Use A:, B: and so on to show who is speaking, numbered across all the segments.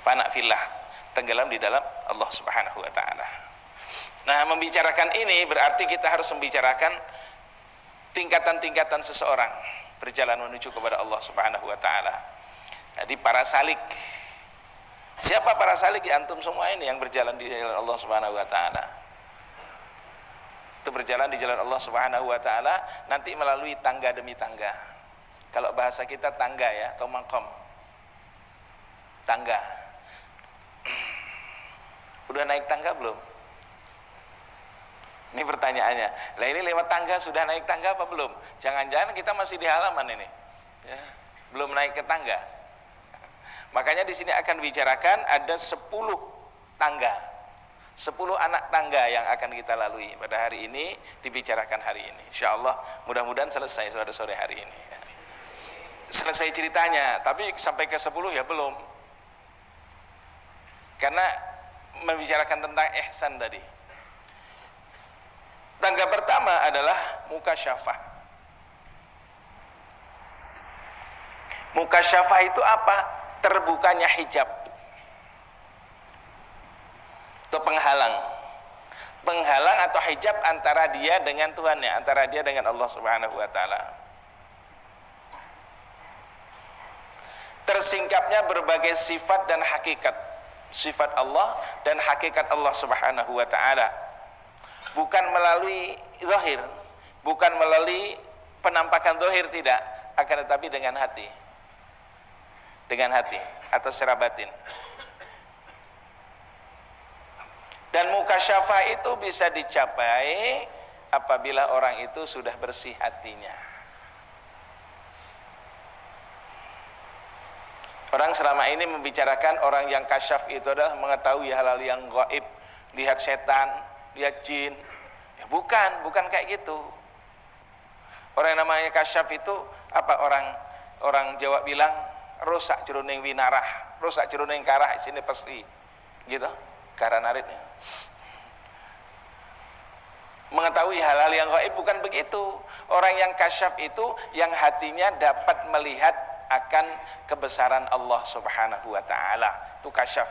A: Fana fillah, tenggelam di dalam Allah Subhanahu wa taala. Nah, membicarakan ini berarti kita harus membicarakan tingkatan-tingkatan seseorang berjalan menuju kepada Allah Subhanahu wa taala. Jadi para salik. Siapa para salik? Ya, antum semua ini yang berjalan di jalan Allah Subhanahu wa taala. Itu berjalan di jalan Allah Subhanahu wa taala nanti melalui tangga demi tangga. Kalau bahasa kita tangga ya, atau maqam. Tangga. Udah naik tangga belum? Ini pertanyaannya. Lah ini lewat tangga, sudah naik tangga apa belum? Jangan-jangan kita masih di halaman ini. Ya, belum naik ke tangga. Makanya di sini akan bicarakan ada 10 tangga. 10 anak tangga yang akan kita lalui pada hari ini, dibicarakan hari ini. Insyaallah mudah-mudahan selesai sore hari ini. Selesai ceritanya, tapi sampai ke 10 ya belum. Karena membicarakan tentang ihsan tadi. Tangga pertama adalah mukasyafah. Mukasyafah itu apa? Terbukanya hijab atau penghalang. Penghalang atau hijab antara dia dengan Tuhannya, antara dia dengan Allah Subhanahu wa taala. Tersingkapnya berbagai sifat dan hakikat, sifat Allah dan hakikat Allah Subhanahu wa taala. Bukan melalui zahir, bukan melalui penampakan zahir, tidak, akan tetapi dengan hati. Dengan hati atau secara batin. Dan mukasyafah itu bisa dicapai apabila orang itu sudah bersih hatinya. Orang selama ini membicarakan orang yang kasyaf itu adalah mengetahui hal-hal yang gaib, lihat setan, lihat jin. Ya, bukan kayak gitu. Orang yang namanya kasyaf itu apa, orang Jawa bilang rusak jroning winarah, rusak jroning karah sini pasti. Gitu, karah naritnya. Mengetahui hal-hal yang gaib bukan begitu. Orang yang kasyaf itu yang hatinya dapat melihat akan kebesaran Allah Subhanahu wa ta'ala. Itu kasyaf.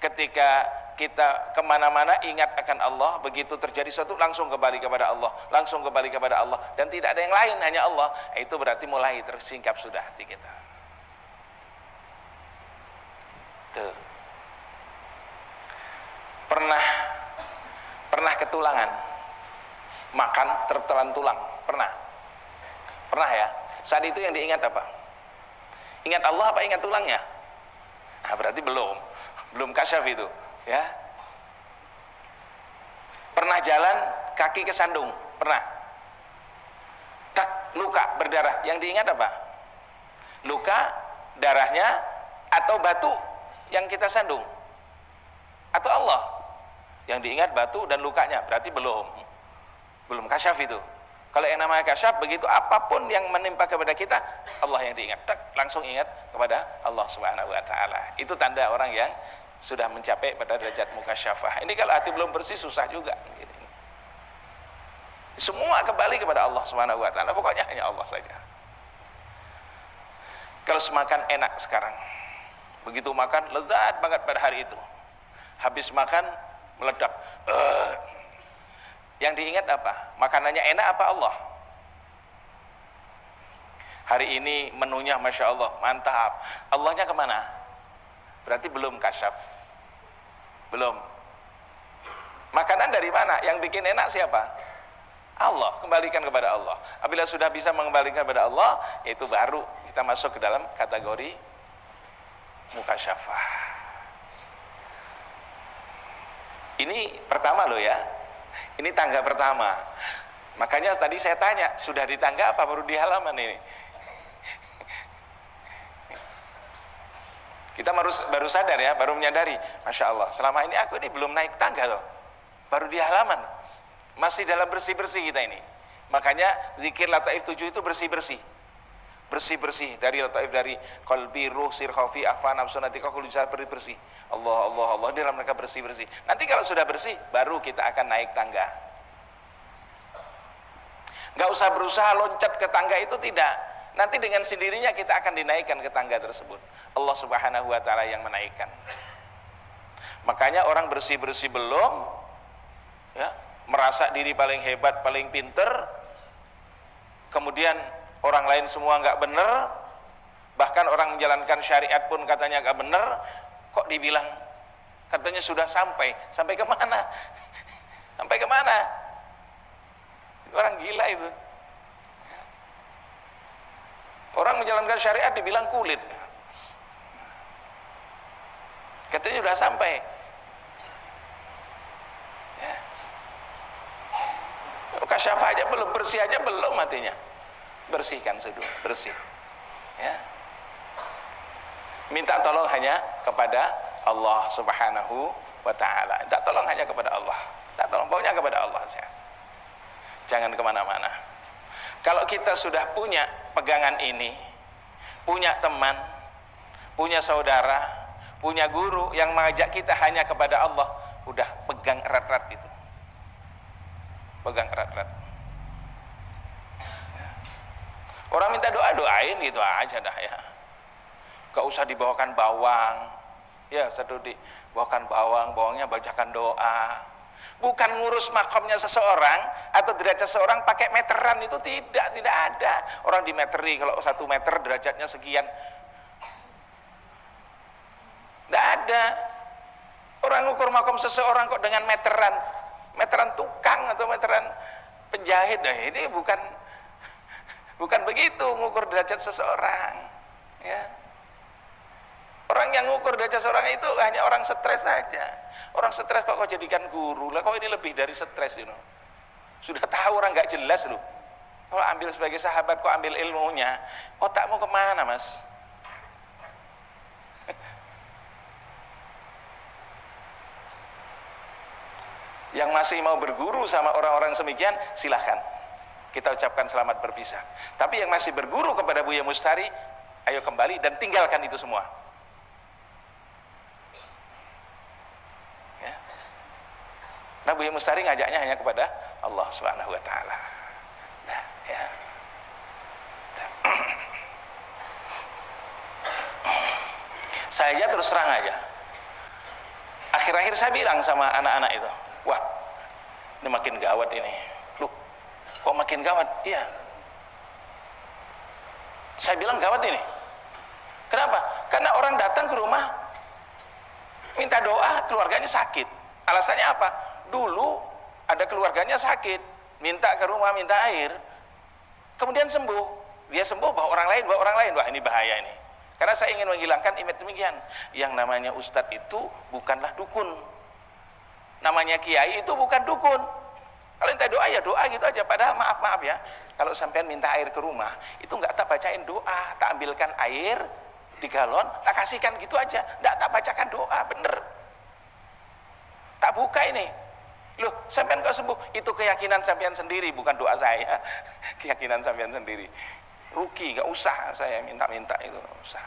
A: Ketika kita kemana-mana ingat akan Allah, begitu terjadi sesuatu langsung kembali kepada Allah, langsung kembali kepada Allah, dan tidak ada yang lain, hanya Allah. Itu berarti mulai tersingkap sudah hati kita. Tuh. Pernah ketulangan, makan tertelan tulang, pernah ya. Saat itu yang diingat apa? Ingat Allah apa ingat tulangnya? Nah, berarti belum kasyaf itu, ya. Pernah jalan kaki kesandung, pernah. Tak, luka berdarah, yang diingat apa? Luka, darahnya, atau batu yang kita sandung, atau Allah? Yang diingat batu dan lukanya, berarti belum kasyaf itu. Kalau yang namanya kasyaf, begitu apapun yang menimpa kepada kita, Allah yang diingat, langsung ingat kepada Allah Subhanahu wa taala. Itu tanda orang yang sudah mencapai pada derajat mukasyafah. Ini kalau hati belum bersih susah juga. Semua kembali kepada Allah Subhanahu wa taala, pokoknya hanya Allah saja. Kalau semakan enak sekarang, begitu makan lezat banget pada hari itu, habis makan meledak. Yang diingat apa? Makanannya enak apa Allah? Hari ini menunya Masya Allah, mantap. Allahnya kemana? Berarti belum kasyaf. Belum. Makanan dari mana? Yang bikin enak siapa? Allah. Kembalikan kepada Allah. Apabila sudah bisa mengembalikan kepada Allah, itu baru kita masuk ke dalam kategori mukasyafah. Ini pertama loh ya. Ini tangga pertama. Makanya tadi saya tanya, sudah di tangga apa baru di halaman ini? Kita baru sadar ya, baru menyadari. Masya Allah, selama ini aku ini belum naik tangga loh. Baru di halaman. Masih dalam bersih-bersih kita ini. Makanya zikir lataif 7 itu bersih-bersih. Bersih-bersih dari lataif, dari qalbi, ruh, sir, khaufi, afa, nafsu, natika, kullu jasa, bersih. Allah di dalam mereka bersih-bersih. Nanti kalau sudah bersih, baru kita akan naik tangga. Gak usah berusaha loncat ke tangga itu, tidak. Nanti dengan sendirinya kita akan dinaikkan ke tangga tersebut. Allah Subhanahu wa taala yang menaikkan. Makanya orang bersih-bersih belum, ya, merasa diri paling hebat, paling pinter, kemudian orang lain semua nggak bener, bahkan orang menjalankan syariat pun katanya nggak bener, kok dibilang katanya sudah sampai kemana? Sampai kemana? Orang gila itu. Orang menjalankan syariat dibilang kulit, katanya sudah sampai. Ya. Kasyaf aja belum, bersih aja belum matinya. Bersihkan sudah, bersih. Ya. Minta tolong hanya kepada Allah Subhanahu wa taala. Minta tolong hanya kepada Allah. Minta tolong pokoknya kepada Allah saja. Jangan kemana-mana. Kalau kita sudah punya pegangan ini, punya teman, punya saudara, punya guru yang mengajak kita hanya kepada Allah, udah pegang erat-erat itu. Pegang erat-erat. Orang minta doa, doain gitu aja dah ya. Gak usah dibawakan bawang. Ya, satu dibawakan bawang, bawangnya bacakan doa. Bukan ngurus makamnya seseorang atau derajat seseorang pakai meteran, itu tidak ada. Orang dimeteri, kalau 1 meter derajatnya sekian. Tidak ada. Orang ngukur makam seseorang kok dengan meteran. Meteran tukang atau meteran penjahit. Nah, ini bukan begitu ngukur derajat seseorang. Ya. Orang yang ngukur derajat seseorang itu hanya orang stres saja. Orang stres kok kau jadikan guru lah, kok ini lebih dari stres, sudah tahu orang nggak jelas loh. Kalau ambil sebagai sahabat kok ambil ilmunya, otakmu kemana mas? Yang masih mau berguru sama orang-orang semikian, silahkan, kita ucapkan selamat berpisah. Tapi yang masih berguru kepada Buya Mustari, ayo kembali dan tinggalkan itu semua. Nah, Buya Mustari ngajaknya hanya kepada Allah Subhanahu wa taala. Nah, ya. Saya terus terang aja. Akhir-akhir saya bilang sama anak-anak itu, wah, ini makin gawat ini. Loh, kok makin gawat? Iya. Saya bilang gawat ini. Kenapa? Karena orang datang ke rumah minta doa, keluarganya sakit. Alasannya apa? Dulu ada keluarganya sakit, minta ke rumah, minta air, kemudian sembuh. Dia sembuh, bawa orang lain. Wah, ini bahaya ini. Karena saya ingin menghilangkan image demikian. Yang namanya ustadz itu bukanlah dukun. Namanya kiai itu bukan dukun. Kalau minta doa ya doa gitu aja. Padahal maaf ya, kalau sampean minta air ke rumah, itu nggak tak bacain doa, tak ambilkan air di galon, tak kasihkan gitu aja, nggak tak bacakan doa, bener. Tak buka ini. Loh, sampean kok sembuh? Itu keyakinan sampean sendiri, bukan doa saya. Keyakinan sampean sendiri. Rugi, nggak usah saya minta-minta itu, nggak usah.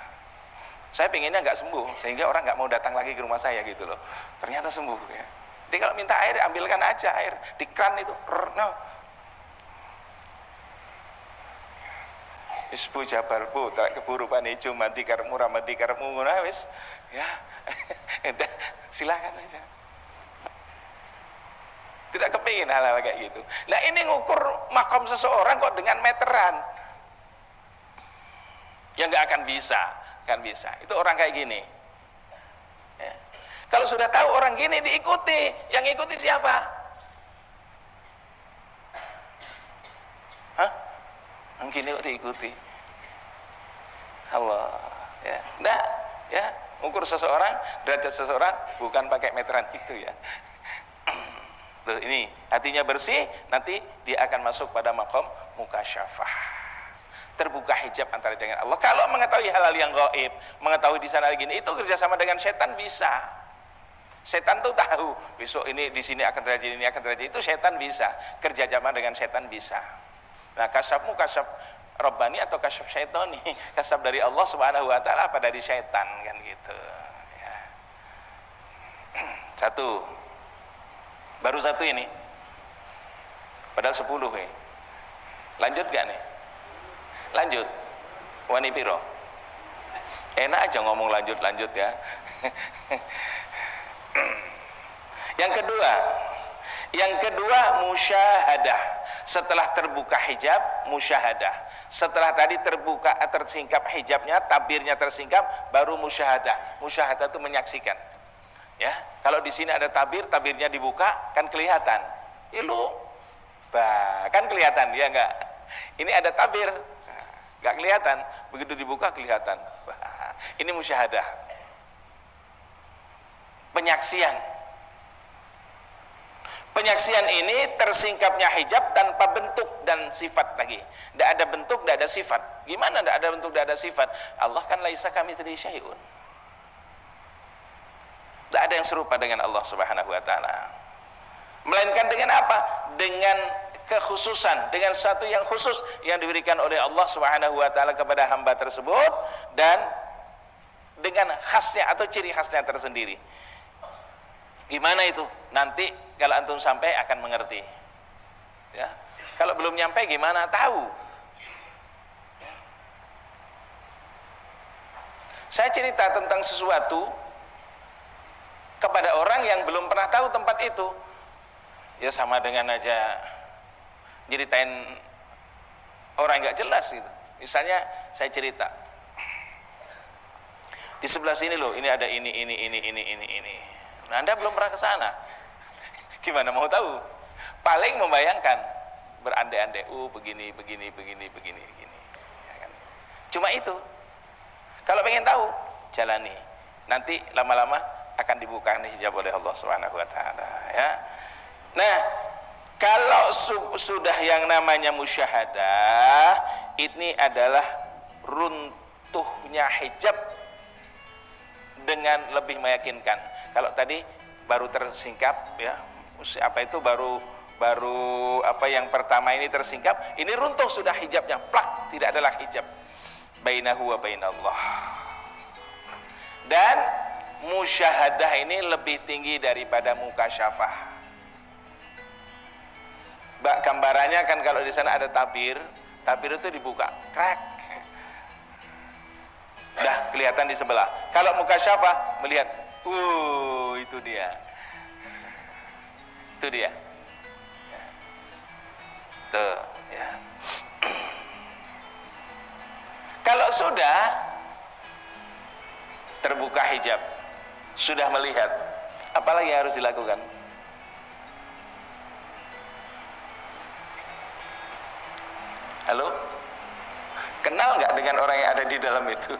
A: Saya pengennya nggak sembuh, sehingga orang nggak mau datang lagi ke rumah saya gitu loh. Ternyata sembuh ya. Jadi kalau minta air, ambilkan aja air di kran itu. No. Isbu jabar bu, tak keburu panicu mati karmu ramati karmu wis. Ya, silakan aja. Tidak kepingin hal-hal kayak gitu. Nah, ini ngukur makam seseorang kok dengan meteran, ya nggak akan bisa, Itu orang kayak gini. Ya. Kalau sudah tahu orang gini diikuti, yang ikuti siapa? Hah? Yang gini kok diikuti? Allah, ya, enggak, ya, ngukur seseorang, derajat seseorang bukan pakai meteran itu ya. Tuh, ini hatinya bersih, nanti dia akan masuk pada makom mukasyafah. Terbuka hijab antara dengan Allah. Kalau mengetahui hal-hal yang gaib, mengetahui di sana gini, itu kerjasama dengan setan bisa. Setan tuh tahu besok ini di sini akan terjadi ini, akan terjadi itu, setan bisa. Kerjasama dengan setan bisa. Nah, kasabmu kasab Rabbani atau kasab syaitani? Kasab dari Allah Subhanahu wa taala apa dari setan, kan gitu. Ya. Satu. Baru satu ini. Padahal 10 nih. Lanjut gak nih? Lanjut. Wani piro? Enak aja ngomong lanjut-lanjut ya. Yang kedua musyahadah. Setelah terbuka hijab, musyahadah. Setelah tadi tersingkap hijabnya, tabirnya tersingkap, baru musyahadah. Musyahadah itu menyaksikan. Ya, kalau di sini ada tabir, tabirnya dibuka, kan kelihatan. Kan kelihatan, ya enggak? Ini ada tabir, enggak kelihatan. Begitu dibuka kelihatan. Ini musyahadah. Penyaksian. Penyaksian ini tersingkapnya hijab tanpa bentuk dan sifat lagi. Tidak ada bentuk, tidak ada sifat. Gimana tidak ada bentuk, tidak ada sifat? Allah kan laisa kamitslihi syai'un. Tidak ada yang serupa dengan Allah Subhanahu wa taala. Melainkan dengan apa? Dengan kekhususan, dengan satu yang khusus yang diberikan oleh Allah Subhanahu wa taala kepada hamba tersebut, dan dengan khasnya atau ciri khasnya tersendiri. Gimana itu? Nanti kalau antum sampai akan mengerti. Ya. Kalau belum nyampe gimana tahu? Saya cerita tentang sesuatu kepada orang yang belum pernah tahu tempat itu. Ya sama dengan aja nyeritain orang nggak jelas gitu. Misalnya saya cerita, di sebelah sini loh, ini ada ini. Nah, Anda belum pernah ke sana. Gimana mau tahu? Paling membayangkan, berandai-andai, begini. Ya kan? Cuma itu. Kalau pengen tahu, jalani. Nanti lama-lama akan dibuka hijab oleh Allah Subhanahu wa taala, ya. Nah, kalau sudah yang namanya musyahadah, ini adalah runtuhnya hijab dengan lebih meyakinkan. Kalau tadi baru tersingkap, ya, baru yang pertama ini tersingkap, ini runtuh sudah hijabnya, plak, tidak adalah hijab bainahu wa bainallah. Dan musyahadah ini lebih tinggi daripada mukasyafah. Gambarannya kan kalau di sana ada tabir itu dibuka, krek. Dah kelihatan di sebelah. Kalau mukasyafah melihat, itu dia. Tuh, ya. Kalau sudah terbuka hijab, sudah melihat, apalagi yang harus dilakukan? Halo? Kenal nggak dengan orang yang ada di dalam itu?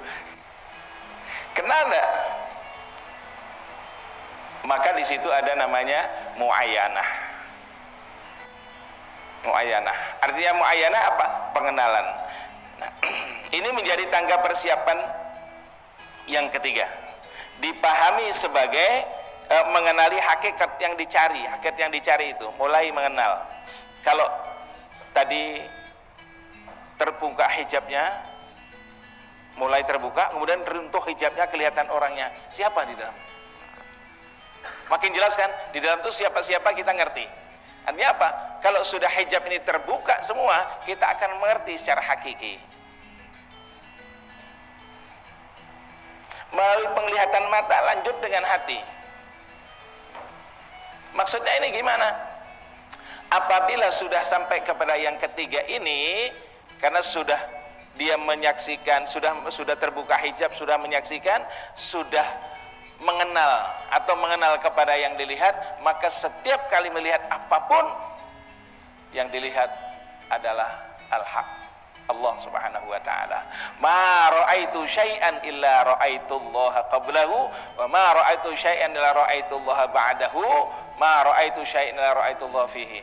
A: Kenal nggak? Maka di situ ada namanya muayyanah. Muayyanah. Artinya muayyanah apa? Pengenalan. Nah, ini menjadi tangga persiapan yang ketiga. Dipahami sebagai mengenali hakikat yang dicari. Hakikat yang dicari itu mulai mengenal. Kalau tadi terbuka hijabnya, mulai terbuka, kemudian runtuh hijabnya, kelihatan orangnya. Siapa di dalam? Makin jelas kan? Di dalam itu siapa-siapa kita ngerti. Artinya apa? Kalau sudah hijab ini terbuka semua, kita akan mengerti secara hakiki. Melalui penglihatan mata, lanjut dengan hati. Maksudnya ini gimana? Apabila sudah sampai kepada yang ketiga ini, karena sudah dia menyaksikan, sudah terbuka hijab, sudah menyaksikan, sudah mengenal atau mengenal kepada yang dilihat, maka setiap kali melihat apapun, yang dilihat adalah al-haq, Allah Subhanahu wa taala. Ma ra'aitu syai'an illa ra'aitullaha qablahu wa ma ra'aitu syai'an illa ra'aitullaha ba'dahu, ma ra'aitu syai'an illa ra'aitullaha fihi.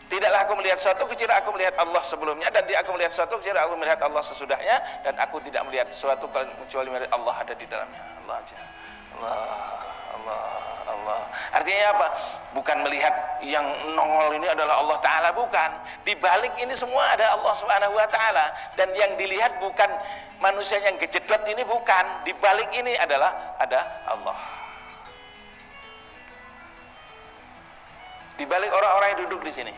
A: Tidaklah aku melihat suatu kecuali aku melihat Allah sebelumnya, dan aku melihat suatu kecuali aku melihat Allah sesudahnya, dan aku tidak melihat suatu kecuali melihat Allah ada di dalamnya. Allah aja. Allah. Artinya apa? Bukan melihat yang nongol ini adalah Allah Ta'ala, bukan. Di balik ini semua ada Allah Subhanahu wa Ta'ala, dan yang dilihat bukan manusia yang kejedot ini, bukan. Di balik ini ada Allah. Di balik orang-orang yang duduk di sini.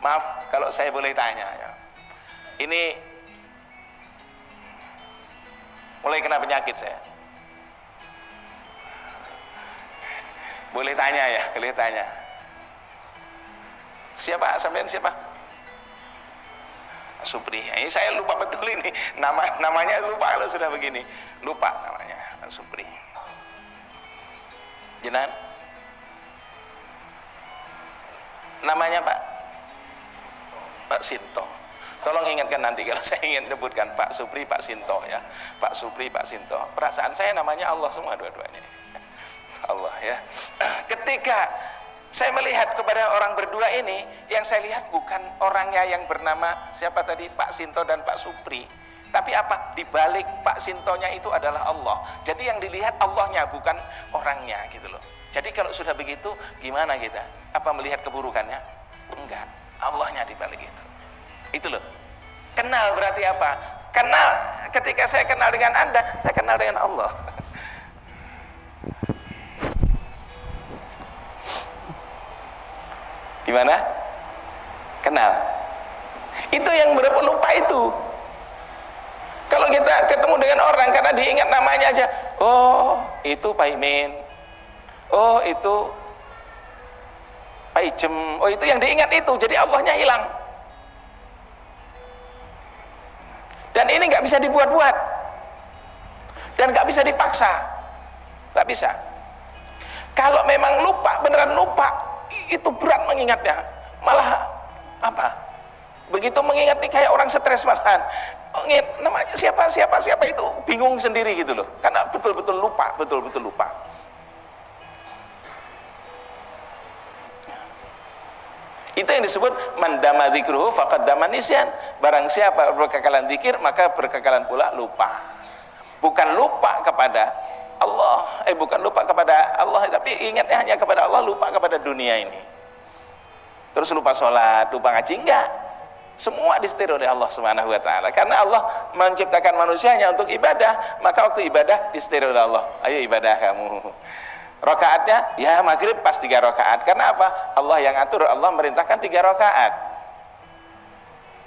A: Maaf kalau saya boleh tanya, ya. Ini mulai kena penyakit saya. Boleh tanya ya, boleh tanya. Siapa? Sampean siapa? Supri. Ini saya lupa betul ini. Namanya lupa kalau sudah begini. Lupa namanya, Supri. Jenengan? Namanya Pak Sinto. Tolong ingatkan nanti kalau saya ingin sebutkan Pak Supri, Pak Sinto ya. Pak Supri, Pak Sinto. Perasaan saya namanya Allah semua dua-duanya. Allah ya. Ketika saya melihat kepada orang berdua ini, yang saya lihat bukan orangnya yang bernama siapa tadi, Pak Sinto dan Pak Supri, tapi apa? Di balik Pak Sintonya itu adalah Allah. Jadi yang dilihat Allahnya, bukan orangnya gitu loh. Jadi kalau sudah begitu, gimana kita? Apa melihat keburukannya? Enggak, Allahnya di balik itu. Itu loh. Kenal berarti apa? Kenal, ketika saya kenal dengan Anda, saya kenal dengan Allah. Gimana? Kenal. Itu yang berapa lupa itu. Kalau kita ketemu dengan orang karena diingat namanya aja, oh itu Pak Imin, oh itu Pak Ijem, oh itu yang diingat itu, jadi Allahnya hilang. Dan ini nggak bisa dibuat-buat, dan nggak bisa dipaksa, nggak bisa. Kalau memang lupa, beneran lupa, itu berat mengingatnya, malah apa? Begitu mengingat nih kayak orang stres malahan. Namanya siapa itu bingung sendiri gitu loh, karena betul-betul lupa, betul-betul lupa. Itu yang disebut mandama dzikruhu faqad dama nisyan. Barang siapa berkekalan zikir, maka berkekalan pula lupa. Bukan lupa kepada Allah, bukan lupa kepada Allah, tapi ingatnya hanya kepada Allah, lupa kepada dunia ini. Terus lupa sholat, lupa ngaji, enggak. Semua disetir oleh Allah Subhanahu wa taala. Karena Allah menciptakan manusianya untuk ibadah, maka waktu ibadah disetir oleh Allah. Ayo ibadah kamu. Rakaatnya ya maghrib pas 3 rakaat. Karena apa? Allah yang atur, Allah merintahkan 3 rakaat.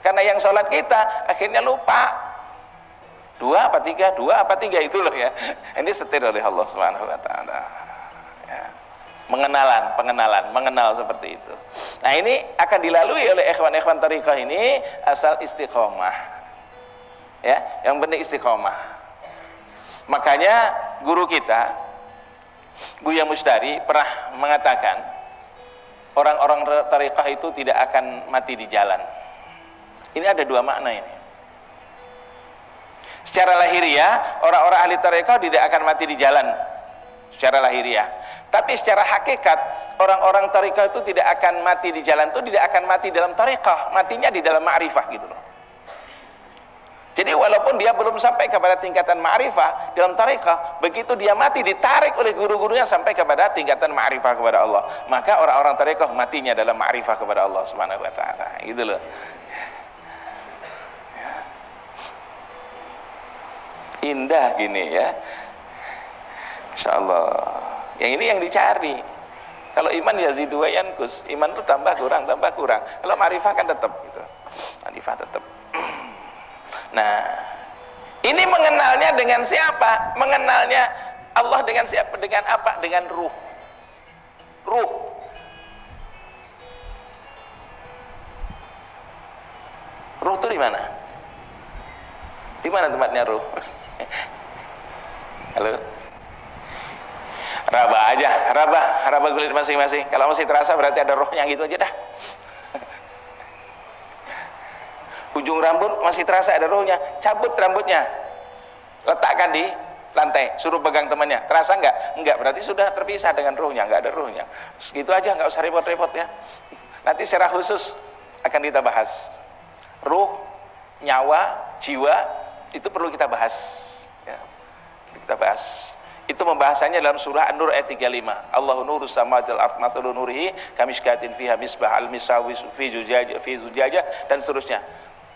A: Karena yang sholat kita akhirnya lupa. 2 apa 3? 2 apa 3 itu loh ya. Ini setir oleh Allah Subhanahu wa taala. Mengenal seperti itu. Nah, ini akan dilalui oleh ikhwan-ikhwan thariqah ini asal istiqomah. Ya, yang penting istiqomah. Makanya guru kita Buya Mustari pernah mengatakan orang-orang thariqah itu tidak akan mati di jalan. Ini ada 2 makna ini. Secara lahiriah, orang-orang ahli thariqah tidak akan mati di jalan secara lahiriah. Tapi secara hakikat, orang-orang thariqah itu tidak akan mati di jalan, itu tidak akan mati dalam thariqah, matinya di dalam ma'rifah gitu loh. Jadi walaupun dia belum sampai kepada tingkatan ma'rifah dalam thariqah, begitu dia mati ditarik oleh guru-gurunya sampai kepada tingkatan ma'rifah kepada Allah. Maka orang-orang thariqah matinya dalam ma'rifah kepada Allah Subhanahu wa taala. Gitu loh. Indah gini ya. Insyaallah. Yang ini yang dicari. Kalau iman yazidu wa yanqus, iman itu tambah kurang. Kalau ma'rifah kan tetap gitu. Ma'rifah tetap. Nah, ini mengenalnya dengan siapa? Mengenalnya Allah dengan siapa? Dengan apa? Dengan ruh. Ruh. Ruh itu di mana? Di mana tempatnya ruh? Halo? Raba aja, raba kulit masing-masing. Kalau masih terasa berarti ada rohnya gitu aja dah. Ujung rambut masih terasa ada rohnya, cabut rambutnya, letakkan di lantai, suruh pegang temannya. Terasa enggak? Enggak, berarti sudah terpisah dengan rohnya, enggak ada rohnya. Gitu aja, enggak usah repot-repot ya. Nanti secara khusus akan kita bahas. Ruh, nyawa, jiwa itu perlu kita bahas. Ya. Kita bahas. Itu pembahasannya dalam surah An-Nur ayat 35. Allahu nurus samawati wal ardh mathalu nurihi kamishkatin fiha misbah al-misawi fi zujajah dan seterusnya.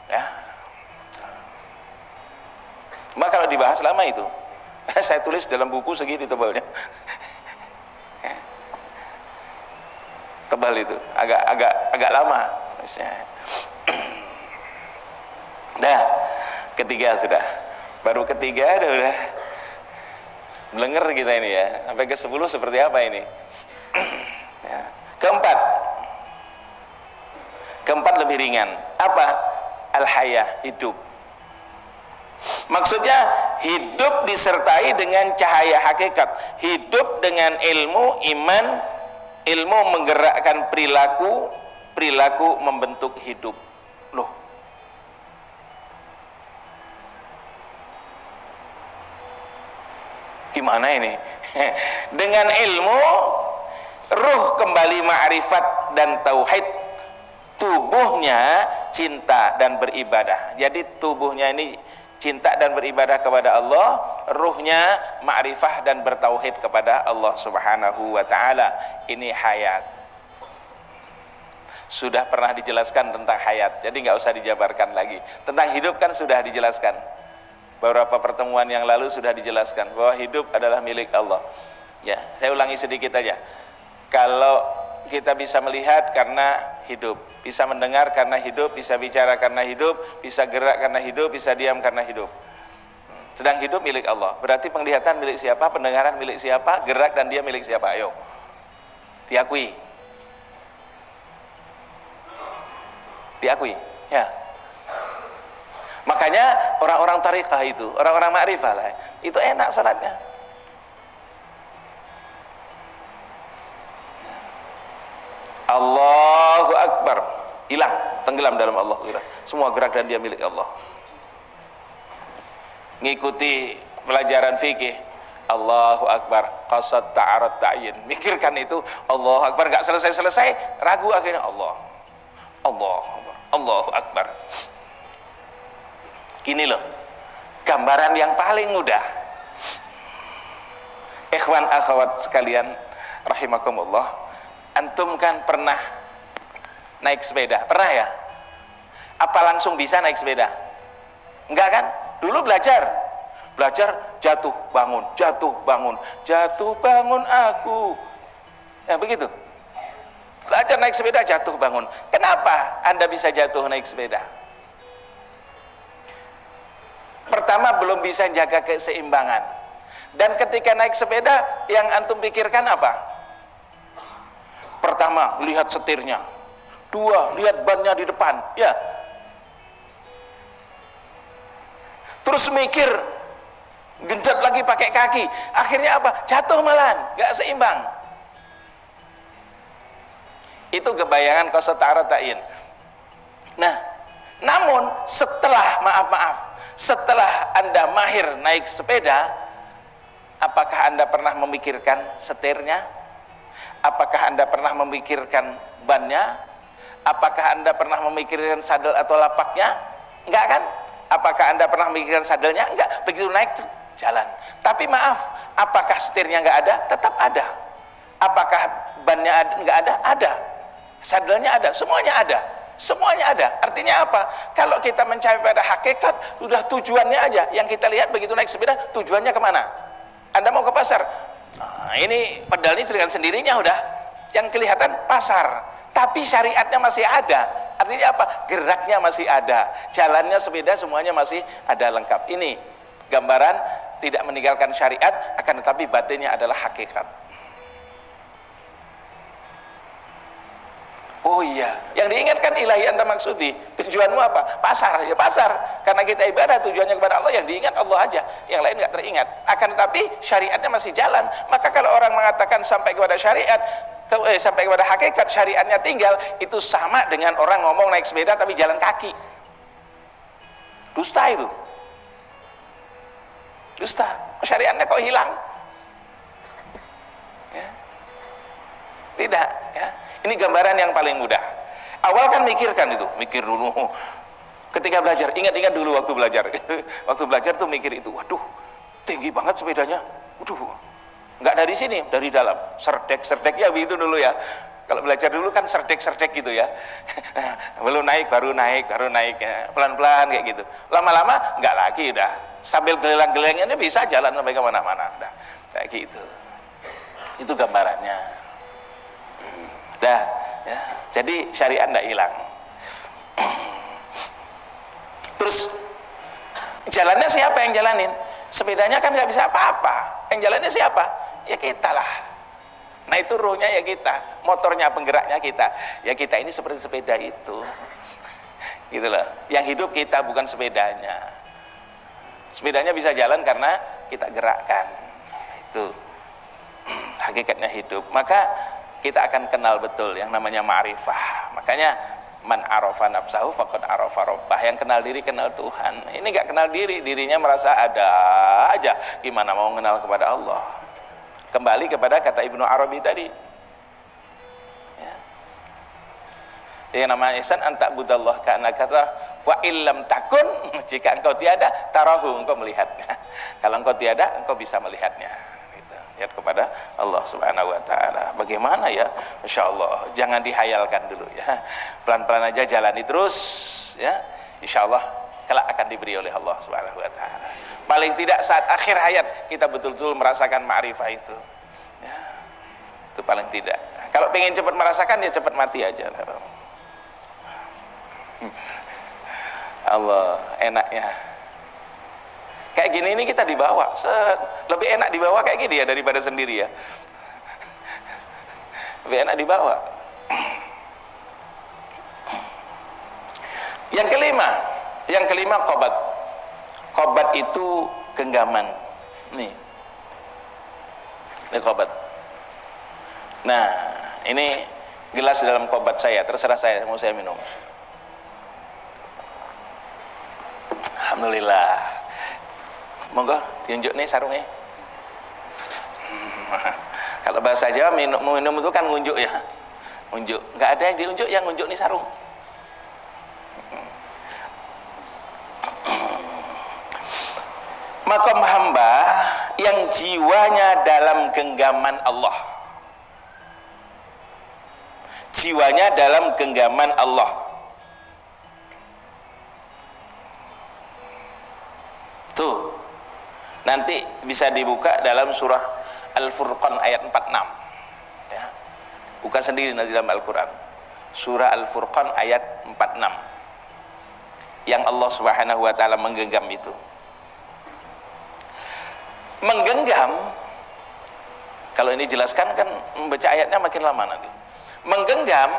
A: Ya. Maka kalau dibahas lama itu. Saya tulis dalam buku segini tebalnya. Tebal itu, agak lama. Nah, ketiga sudah. Baru ketiga udah belenger kita ini ya. Sampai ke 10 seperti apa ini? Ya. Keempat lebih ringan. Apa? Al-hayah, hidup. Maksudnya hidup disertai dengan cahaya hakikat, hidup dengan ilmu iman, ilmu menggerakkan perilaku, perilaku membentuk hidup. Loh, gimana ini? Dengan ilmu ruh kembali ma'rifat dan tauhid, tubuhnya cinta dan beribadah. Jadi tubuhnya ini cinta dan beribadah kepada Allah, ruhnya ma'rifah dan bertauhid kepada Allah Subhanahu wa taala. Ini hayat. Sudah pernah dijelaskan tentang hayat, jadi nggak usah dijabarkan lagi. Tentang hidup kan sudah dijelaskan. Beberapa pertemuan yang lalu sudah dijelaskan bahwa hidup adalah milik Allah. Ya, saya ulangi sedikit aja. Kalau kita bisa melihat karena hidup, bisa mendengar karena hidup, bisa bicara karena hidup, bisa gerak karena hidup, bisa diam karena hidup. Sedang hidup milik Allah. Berarti penglihatan milik siapa, pendengaran milik siapa, gerak dan diam milik siapa? Ayo, diakui. Diakui, ya. Makanya orang-orang tariqah itu, orang-orang ma'rifah lah, itu enak salatnya. Allahu Akbar, hilang, tenggelam dalam Allah. Semua gerak dan dia milik Allah. Ngikuti pelajaran fikih, Allahu Akbar, qasad ta'arad ta'yin, mikirkan itu, Allahu Akbar, gak selesai-selesai, ragu akhirnya Allah Akbar, Allahu Akbar. Gini loh, gambaran yang paling mudah. Ikhwan akhwat sekalian rahimakumullah, antum kan pernah naik sepeda, pernah ya? Apa langsung bisa naik sepeda? Enggak kan? Dulu belajar jatuh bangun, jatuh bangun aku, ya begitu. Belajar naik sepeda, jatuh bangun. Kenapa Anda bisa jatuh naik sepeda? Pertama, belum bisa jaga keseimbangan. Dan ketika naik sepeda, yang antum pikirkan apa? Pertama, lihat setirnya. Dua, lihat bannya di depan, ya. Terus mikir, genjot lagi pakai kaki. Akhirnya apa? Jatuh malahan, gak seimbang. Itu kebayangan qasad ta'arad ta'yin. Nah, namun setelah setelah Anda mahir naik sepeda, apakah Anda pernah memikirkan setirnya? Apakah Anda pernah memikirkan bannya? Apakah Anda pernah memikirkan sadel atau lapaknya? Enggak kan? Apakah Anda pernah memikirkan sadelnya? Enggak, begitu naik jalan. Tapi maaf, apakah setirnya enggak ada? Tetap ada. Apakah bannya ada? Enggak ada? Ada. Sadelnya ada, semuanya ada. Semuanya ada. Artinya apa? Kalau kita mencapai pada hakikat, udah tujuannya aja. Yang kita lihat begitu naik sepeda, tujuannya kemana? Anda mau ke pasar, nah, ini pedalnya dengan sendirinya udah. Yang kelihatan pasar, tapi syariatnya masih ada. Artinya apa? Geraknya masih ada, jalannya sepeda semuanya masih ada lengkap. Ini gambaran tidak meninggalkan syariat, akan tetapi batinnya adalah hakikat. Oh iya, yang diingatkan ilahi anta maksudi, tujuanmu apa? Pasar, ya pasar. Karena kita ibadah tujuannya kepada Allah, yang diingat Allah aja, yang lain nggak teringat. Akan tetapi syariatnya masih jalan. Maka kalau orang mengatakan sampai kepada syariat, sampai kepada hakikat, syariatnya tinggal, itu sama dengan orang ngomong naik sepeda tapi jalan kaki. Dusta itu. Dusta. Syariatnya kok hilang? Ya. Tidak, ya. Ini gambaran yang paling mudah. Awal kan mikirkan itu, mikir dulu. Ketika belajar, ingat-ingat dulu waktu belajar. Waktu belajar tuh mikir itu, waduh, tinggi banget sepedanya. Waduh, nggak dari sini, dari dalam. Serdek ya begitu dulu ya. Kalau belajar dulu kan serdek gitu ya. Belum naik, baru naik ya. Pelan-pelan kayak gitu. Lama-lama nggak lagi udah. Sambil gelang-gelangnya bisa jalan sampai kemana-mana. Udah kayak gitu. Itu gambarannya. Dah, ya. Jadi syariat tidak hilang. Terus Jalannya siapa yang jalanin? Sepedanya kan nggak bisa apa-apa. Yang jalannya siapa? Ya kita lah. Nah itu ruhnya ya kita, motornya penggeraknya kita. Ya kita ini seperti sepeda itu, gitu loh. Yang hidup kita bukan sepedanya. Sepedanya bisa jalan karena kita gerakkan. Itu hakikatnya hidup. Maka kita akan kenal betul yang namanya ma'rifah. Makanya man arafa nafsahu faqad arafa rabbah. Yang kenal diri kenal Tuhan. Ini nggak kenal diri, dirinya merasa ada aja. Gimana mau kenal kepada Allah? Kembali kepada kata Ibnu Arabi tadi, ya. Yang namanya ihsan anta budallah kana kata wa illam takun, jika engkau tiada tarahu, engkau melihatnya. Kalau engkau tiada, engkau bisa melihatnya. Gitu. Lihat kepada Allah Subhanahu Wa Taala. Bagaimana ya? Masya Allah. Jangan dihayalkan dulu ya. Pelan-pelan aja jalani terus, ya. Insya Allah kelak akan diberi oleh Allah Subhanahu Wa Taala. Paling tidak saat akhir hayat kita betul-betul merasakan ma'rifah itu, ya. Itu paling tidak. Kalau pengen cepat merasakan ya cepat mati aja. Allah enaknya kayak gini, ini kita dibawa lebih enak dibawa kayak gini ya daripada sendiri ya. Lebih enak dibawa. Yang kelima qobat itu genggaman nih, ini qobat. Nah ini gelas dalam qobat saya, terserah saya mau saya minum. Alhamdulillah. Monggo diunjuk nih sarungnya. Kalau bahasa Jawa minum itu kan ngunjuk ya, ngunjuk. Nggak ada yang diunjuk, yang ngunjuk nih sarung. Makom hamba yang jiwanya dalam genggaman Allah, jiwanya dalam genggaman Allah. Tuh nanti bisa dibuka dalam surah Al-Furqan ayat 46 ya. Buka sendiri nanti dalam Al-Quran, surah Al-Furqan ayat 46, yang Allah Subhanahu Wa Ta'ala menggenggam itu. Menggenggam, kalau ini jelaskan kan membaca ayatnya makin lama nanti. Menggenggam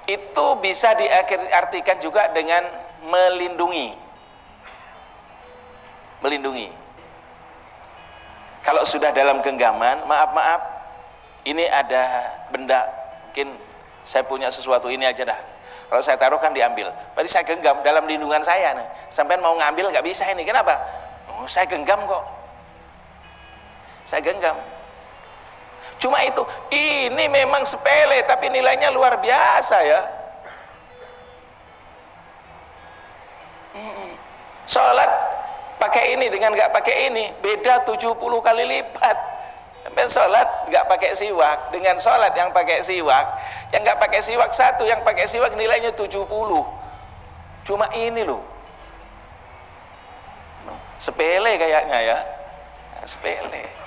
A: itu bisa diartikan juga dengan melindungi. Melindungi. Kalau sudah dalam genggaman, maaf, ini ada benda, mungkin saya punya sesuatu, ini aja dah. Kalau saya taruh kan diambil. Berarti saya genggam dalam lindungan saya nih. Sampai mau ngambil nggak bisa ini. Kenapa? Oh, saya genggam kok. Saya genggam. Cuma itu, ini memang sepele tapi nilainya luar biasa ya. Sholat pakai ini dengan nggak pakai ini beda 70 kali lipat. Sampai sholat nggak pakai siwak dengan sholat yang pakai siwak, yang nggak pakai siwak satu, yang pakai siwak nilainya 70. Cuma ini loh, sepele kayaknya ya, sepele.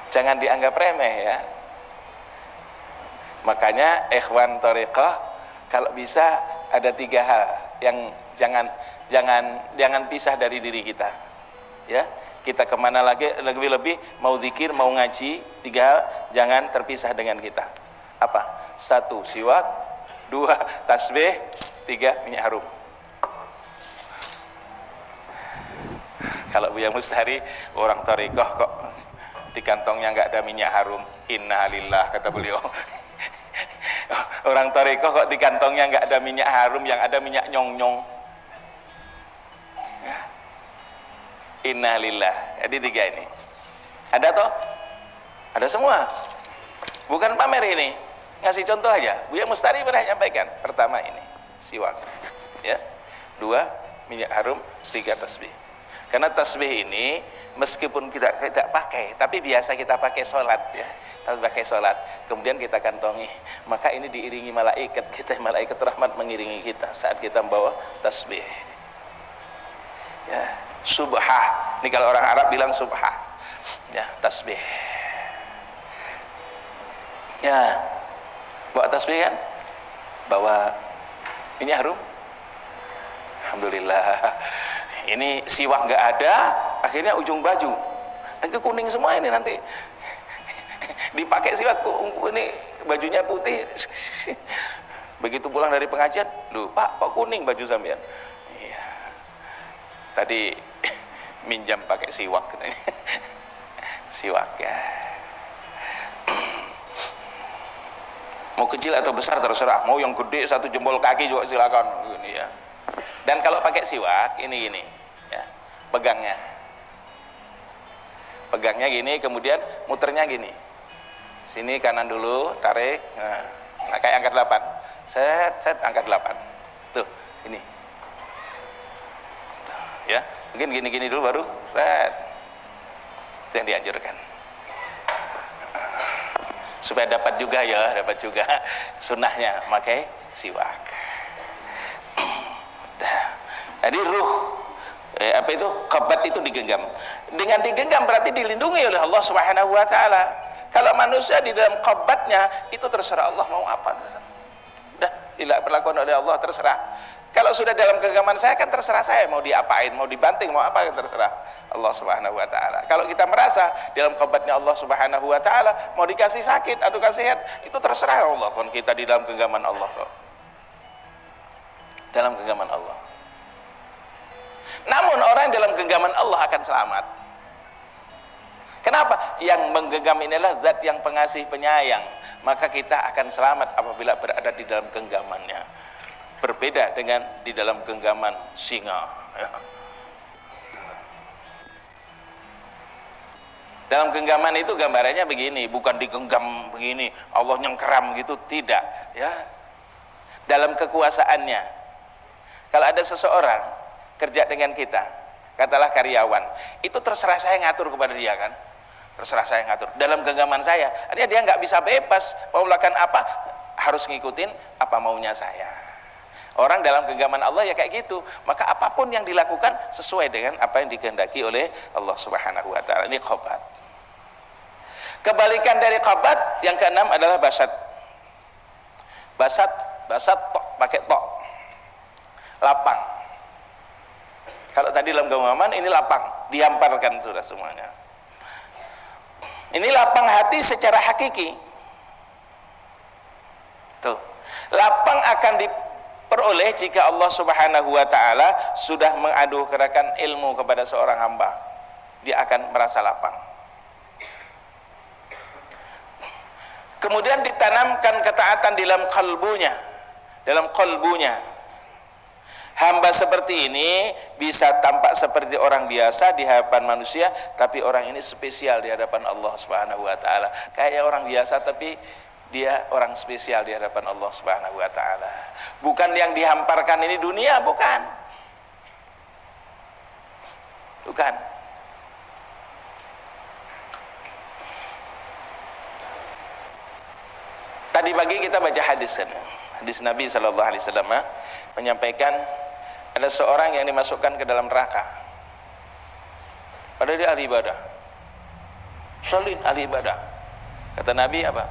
A: Jangan dianggap remeh ya. Makanya ikhwan thariqah kalau bisa ada 3 hal yang jangan pisah dari diri kita ya. Kita kemana lagi lebih mau zikir, mau ngaji, 3 hal jangan terpisah dengan kita. Apa? 1 siwak, 2 tasbih, 3 minyak harum. Kalau Buya Mustari orang thariqah kok di kantongnya nggak ada minyak harum, innalillah kata beliau. Orang thariqah kok di kantongnya nggak ada minyak harum, yang ada minyak nyong-nyong ya. Innalillah. Jadi 3 ini ada toh, ada semua, bukan pamer ini, ngasih contoh aja. Buya Mustari pernah nyampaikan, pertama ini siwak ya, 2 minyak harum, 3 tasbih. Karena tasbih ini meskipun kita tidak pakai, tapi biasa kita pakai sholat ya, kita pakai sholat, kemudian kita kantongi, maka ini diiringi malaikat kita, malaikat rahmat mengiringi kita saat kita membawa tasbih ya. Subhah, ini kalau orang Arab bilang subhah ya, tasbih ya. Bawa tasbih kan, bawa minyak harum, alhamdulillah. Ini siwak nggak ada, akhirnya ujung baju agak kuning semua ini, nanti dipakai siwak ini bajunya putih. Begitu pulang dari pengajian, "Loh Pak, kok kuning baju sampean?" Iya, tadi minjam pakai siwak katanya. Siwak ya. Mau kecil atau besar terserah, mau yang gede 1 jempol kaki juga silakan ini ya. Dan kalau pakai siwak ini gini ya, pegangnya gini, kemudian muternya gini, sini kanan dulu, tarik, nah kayak angkat 8, set angkat 8 tuh, ini tuh, ya mungkin gini dulu baru set. Itu yang dianjurkan supaya dapat juga sunnahnya pakai siwak. Jadi ruh apa itu qabat itu digenggam. Dengan digenggam berarti dilindungi oleh Allah Subhanahu wa taala. Kalau manusia di dalam qabatnya itu terserah Allah mau apa, terserah. Udah dilakukan oleh Allah, terserah. Kalau sudah dalam genggaman saya kan terserah saya mau diapain, mau dibanting, mau apa, terserah Allah Subhanahu wa taala. Kalau kita merasa dalam qabatnya Allah Subhanahu wa taala, mau dikasih sakit atau kasih sehat, itu terserah Allah. Kon kita di dalam genggaman Allah kok. Dalam genggaman Allah. Namun orang dalam genggaman Allah akan selamat. Kenapa? Yang menggenggam inilah zat yang pengasih penyayang. Maka kita akan selamat apabila berada di dalam genggamannya. Berbeda dengan di dalam genggaman singa. Dalam genggaman itu gambarannya begini, bukan digenggam begini, Allah nyengkeram gitu, tidak. Ya, dalam kekuasaannya. Kalau ada seseorang kerja dengan kita, katalah karyawan, itu terserah saya ngatur kepada dia kan, terserah saya ngatur. Dalam genggaman saya, artinya dia nggak bisa bebas mau melakukan apa, harus ngikutin apa maunya saya. Orang dalam genggaman Allah ya kayak gitu, maka apapun yang dilakukan sesuai dengan apa yang dikehendaki oleh Allah Subhanahu wa taala. Ini qabat. Kebalikan dari qabat yang keenam adalah basat. Basat tok, pakai tok. Lapang. Kalau tadi dalam genggaman ini lapang, dihamparkan sudah semuanya. Ini lapang hati secara hakiki. Tuh. Lapang akan diperoleh jika Allah Subhanahu wa taala sudah menganugerahkan ilmu kepada seorang hamba. Dia akan merasa lapang. Kemudian ditanamkan ketaatan dalam kalbunya, hamba seperti ini bisa tampak seperti orang biasa di hadapan manusia, tapi orang ini spesial di hadapan Allah Subhanahu wa taala. Kayak orang biasa tapi dia orang spesial di hadapan Allah Subhanahu wa taala. Bukan yang dihamparkan ini dunia, bukan. Tadi pagi kita baca hadis Nabi sallallahu alaihi wasallam menyampaikan ada seorang yang dimasukkan ke dalam neraka. Padahal dia ahli ibadah. Solid ahli ibadah. Kata Nabi apa?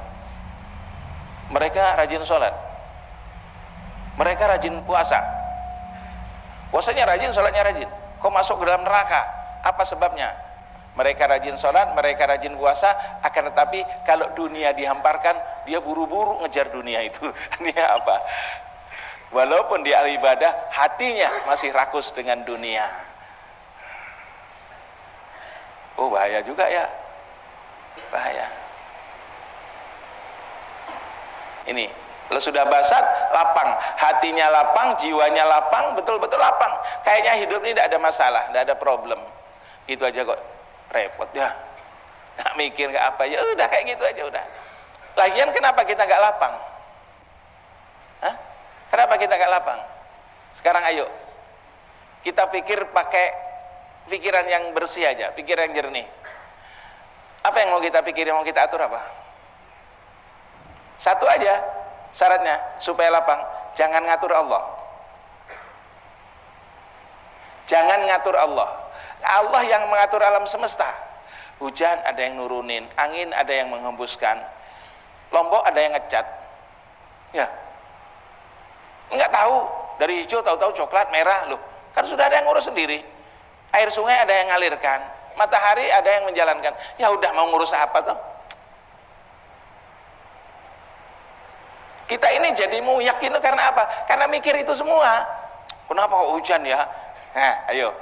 A: Mereka rajin sholat, mereka rajin puasa. Puasanya rajin, sholatnya rajin. Kok masuk ke dalam neraka? Apa sebabnya? Mereka rajin sholat, mereka rajin puasa, akan tetapi kalau dunia dihamparkan, dia buru-buru ngejar dunia itu. Ini apa? Walaupun dia ahli ibadah, hatinya masih rakus dengan dunia. Oh bahaya juga ya, bahaya. Ini kalau sudah basat, lapang, hatinya lapang, jiwanya lapang, betul-betul lapang. Kayaknya hidup ini tidak ada masalah, tidak ada problem. Itu aja kok repot ya. Nggak mikir nggak apa, ya udah kayak gitu aja udah. Lagian kenapa kita nggak lapang? Hah? Kenapa kita nggak lapang? Sekarang ayo kita pikir pakai pikiran yang bersih aja, pikiran yang jernih. Apa yang mau kita pikirin, mau kita atur apa? Satu aja syaratnya supaya lapang, jangan ngatur Allah. Jangan ngatur Allah. Allah yang mengatur alam semesta. Hujan ada yang nurunin, angin ada yang menghembuskan, lombok ada yang ngecat. Ya, nggak tahu dari hijau tahu-tahu coklat merah loh. Kan sudah ada yang ngurus sendiri. Air sungai ada yang ngalirkan, matahari ada yang menjalankan. Ya udah, mau ngurus apa toh? Kita ini jadi muyak itu karena apa? Karena mikir itu semua. Kenapa kok hujan ya? Nah, ayo.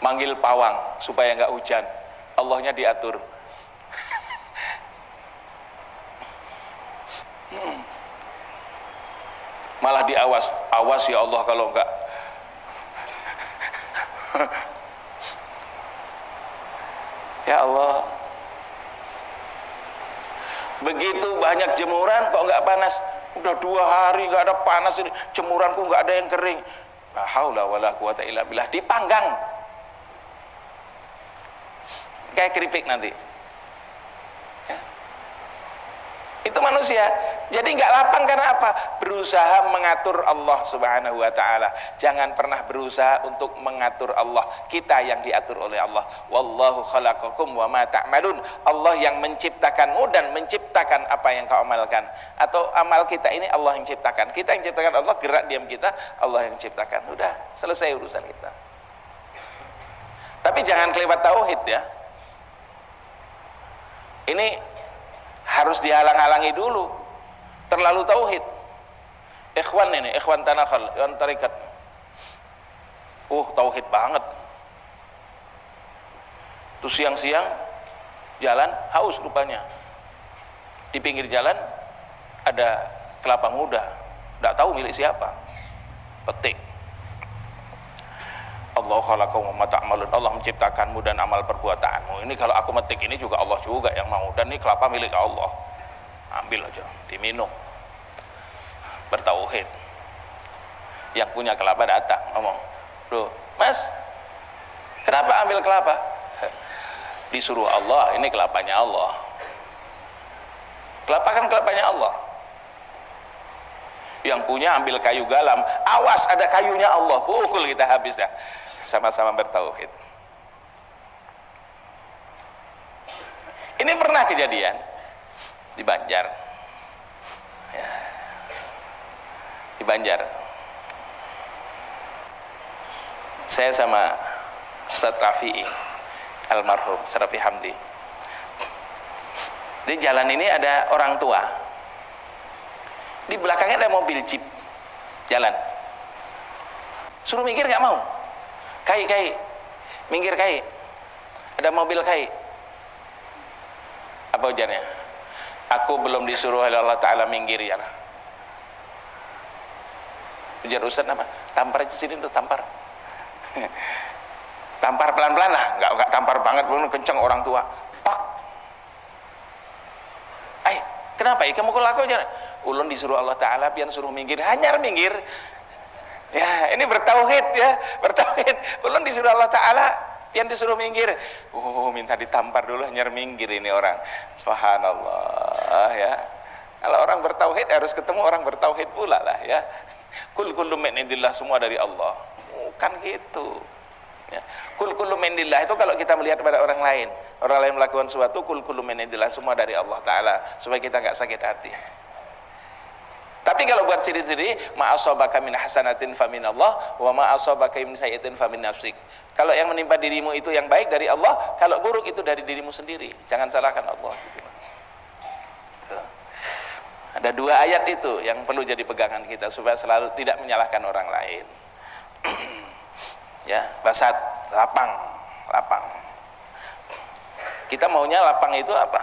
A: Manggil pawang supaya nggak hujan. Allahnya diatur. Malah diawas. Awas ya Allah kalau enggak. Ya Allah. Begitu banyak jemuran kok nggak panas. Udah 2 hari nggak ada panas ini, jemuranku nggak ada yang kering. La haula wala quwata illa billah. Dipanggang kayak keripik nanti ya. Itu manusia. Jadi nggak lapang karena apa? Berusaha mengatur Allah subhanahu wa ta'ala. Jangan pernah berusaha untuk mengatur Allah. Kita yang diatur oleh Allah. Wallahu khalaqakum wa ma ta'malun. Allah yang menciptakanmu dan menciptakan apa yang kau amalkan. Atau amal kita ini Allah yang ciptakan. Kita yang ciptakan Allah, gerak diam kita Allah yang ciptakan. Udah, selesai urusan kita. Tapi jangan kelewat tauhid ya. Ini harus dihalang-halangi dulu. Terlalu tauhid. Ikhwan ini, ikhwan tanakhal, ikhwan tarikat. Tauhid banget. Terus siang-siang jalan haus rupanya. Di pinggir jalan ada kelapa muda. Tidak tahu milik siapa. Petik. Allah khalaqakum wa ma ta'malun. Allah menciptakanmu dan amal perbuatanmu. Ini kalau aku metik ini juga Allah juga yang mau. Dan ini kelapa milik Allah. Ambil aja, diminum. Bertauhid. Yang punya kelapa datang ngomong, "Loh, Mas, kenapa ambil kelapa?" Disuruh Allah, ini kelapanya Allah. Kelapa kan kelapanya Allah. Yang punya ambil kayu galam, awas ada kayunya Allah, pukul kita habis dah. Sama-sama bertauhid. Ini pernah kejadian di Banjar ya. Di Banjar saya sama Ustaz Rafi'i almarhum Ustaz Rafi Hamdi. Di jalan ini ada orang tua, di belakangnya ada mobil jeep jalan, suruh minggir nggak mau. Kai, minggir kai, ada mobil kai. Apa ujarnya? Aku belum disuruh oleh Allah Ta'ala minggir ya. Ujar Ustaz apa? Tampar aja sini tuh, tampar. Tampar pelan-pelan lah, nggak tampar banget, belum kenceng orang tua. Pak. Kenapa ya? Kamu kok aja? Ulun disuruh Allah Ta'ala, pian suruh minggir, hanyar minggir. Ya, ini bertauhid ya, bertauhid. Ulun disuruh Allah Ta'ala, pian disuruh minggir. Minta ditampar dulu, hanyar minggir ini orang. Subhanallah ya. Kalau orang bertauhid harus ketemu orang bertauhid pula lah ya. Kullu min indillah, semua dari Allah. Bukan gitu. Ya. Kullu min indillah itu kalau kita melihat pada orang lain melakukan sesuatu, kullu min indillah, semua dari Allah Ta'ala, supaya kita nggak sakit hati. Tapi kalau buat sendiri-sendiri, ma asabaka min hasanatin faminallah wa ma asabaka min sayyi'atin famin nafsik. Kalau yang menimpa dirimu itu yang baik dari Allah, kalau buruk itu dari dirimu sendiri. Jangan salahkan Allah. Ada 2 ayat itu yang perlu jadi pegangan kita supaya selalu tidak menyalahkan orang lain. Ya, basat, lapang. Kita maunya lapang itu apa?